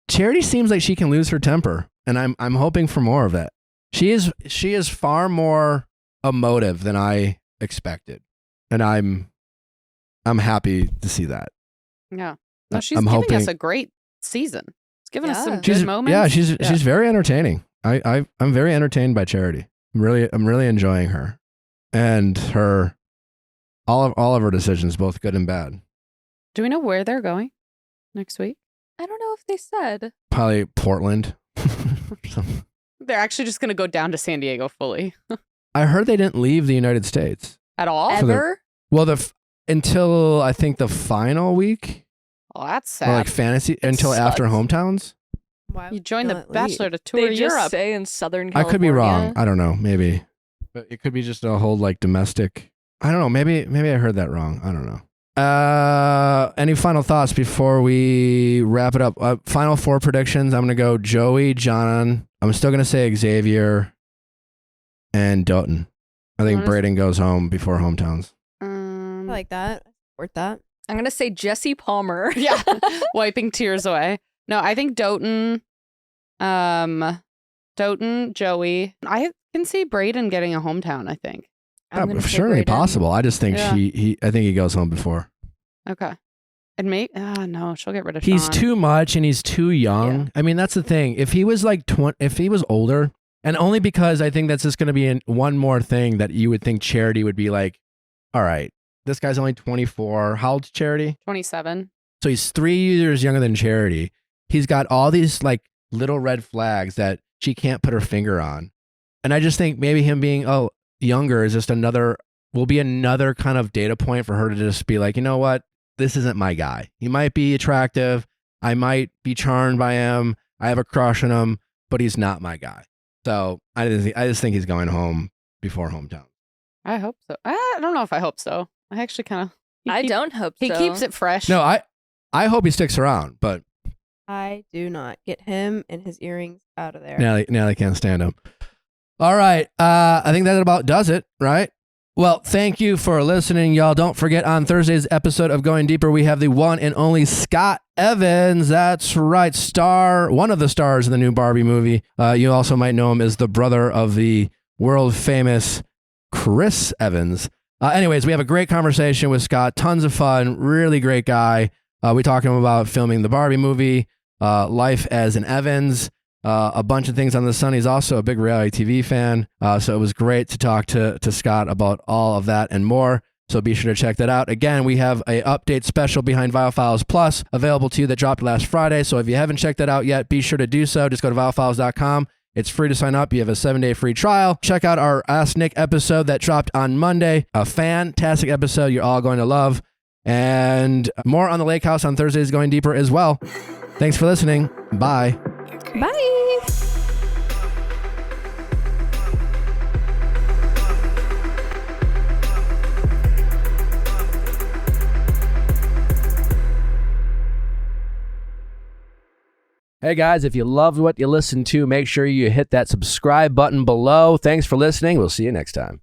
Charity seems like she can lose her temper, and I'm hoping for more of it. She is far more emotive than I expected, and I'm happy to see that. Yeah. No, she's I'm giving hoping us a great season. She's giving us some she's, good moments. Yeah, she's very entertaining. I'm very entertained by Charity. I'm really enjoying her, and her all of her decisions, both good and bad. Do we know where they're going next week? I don't know if they said. Probably Portland. They're actually just going to go down to San Diego fully. I heard they didn't leave the United States At all? Ever? until I think the final week. Oh, that's Or sad. like fantasy until sucks. after hometowns. Why You joined the not leave? Bachelor to tour They just Europe. say in Southern I California. could be wrong. I don't know. Maybe, but it could be just a whole like domestic. I don't know. Maybe I heard that wrong. I don't know. Any final thoughts before we wrap it up? Final four predictions. I'm gonna go Joey, John. I'm still gonna say Xavier and Doughton. I think Brayden goes home before hometowns. I like that. I support that. I'm going to say Jesse Palmer. Yeah. Wiping tears away. No, I think Doughton, Joey. I can see Brayden getting a hometown, I think. I'm gonna say Certainly Brayden. possible. I just think Yeah. I think he goes home before. Okay. And maybe, no, she'll get rid of He's Sean. too much and he's too young. Yeah. I mean, that's the thing. If he was like if he was older, and only because I think that's just going to be one more thing that you would think Charity would be like, all right, this guy's only 24. How old's Charity? 27. So he's 3 years younger than Charity. He's got all these like little red flags that she can't put her finger on. And I just think maybe him being younger is just will be another kind of data point for her to just be like, you know what? This isn't my guy. He might be attractive. I might be charmed by him. I have a crush on him, but he's not my guy. So I just think he's going home before hometown. I hope so. I don't know if I hope so. I actually kind of. I don't hope so. He keeps it fresh. No, I hope he sticks around, but I do not. Get him and his earrings out of there. Natalie can't stand him. All right. I think that about does it, right? Well, thank you for listening, y'all. Don't forget, on Thursday's episode of Going Deeper, we have the one and only Scott Evans. That's right. One of the stars in the new Barbie movie. You also might know him as the brother of the world famous Chris Evans. Anyways, we have a great conversation with Scott. Tons of fun. Really great guy. We talk to him about filming the Barbie movie, life as an Evans, a bunch of things on the sun. He's also a big reality TV fan. So it was great to talk to Scott about all of that and more. So be sure to check that out. Again, we have a update special behind Viall Files Plus available to you that dropped last Friday. So if you haven't checked that out yet, be sure to do so. Just go to viallfiles.com. It's free to sign up. You have a 7-day free trial. Check out our Ask Nick episode that dropped on Monday. A fantastic episode you're all going to love. And more on the Lake House on Thursdays Going Deeper as well. Thanks for listening. Bye. Bye. Hey guys, if you loved what you listened to, make sure you hit that subscribe button below. Thanks for listening. We'll see you next time.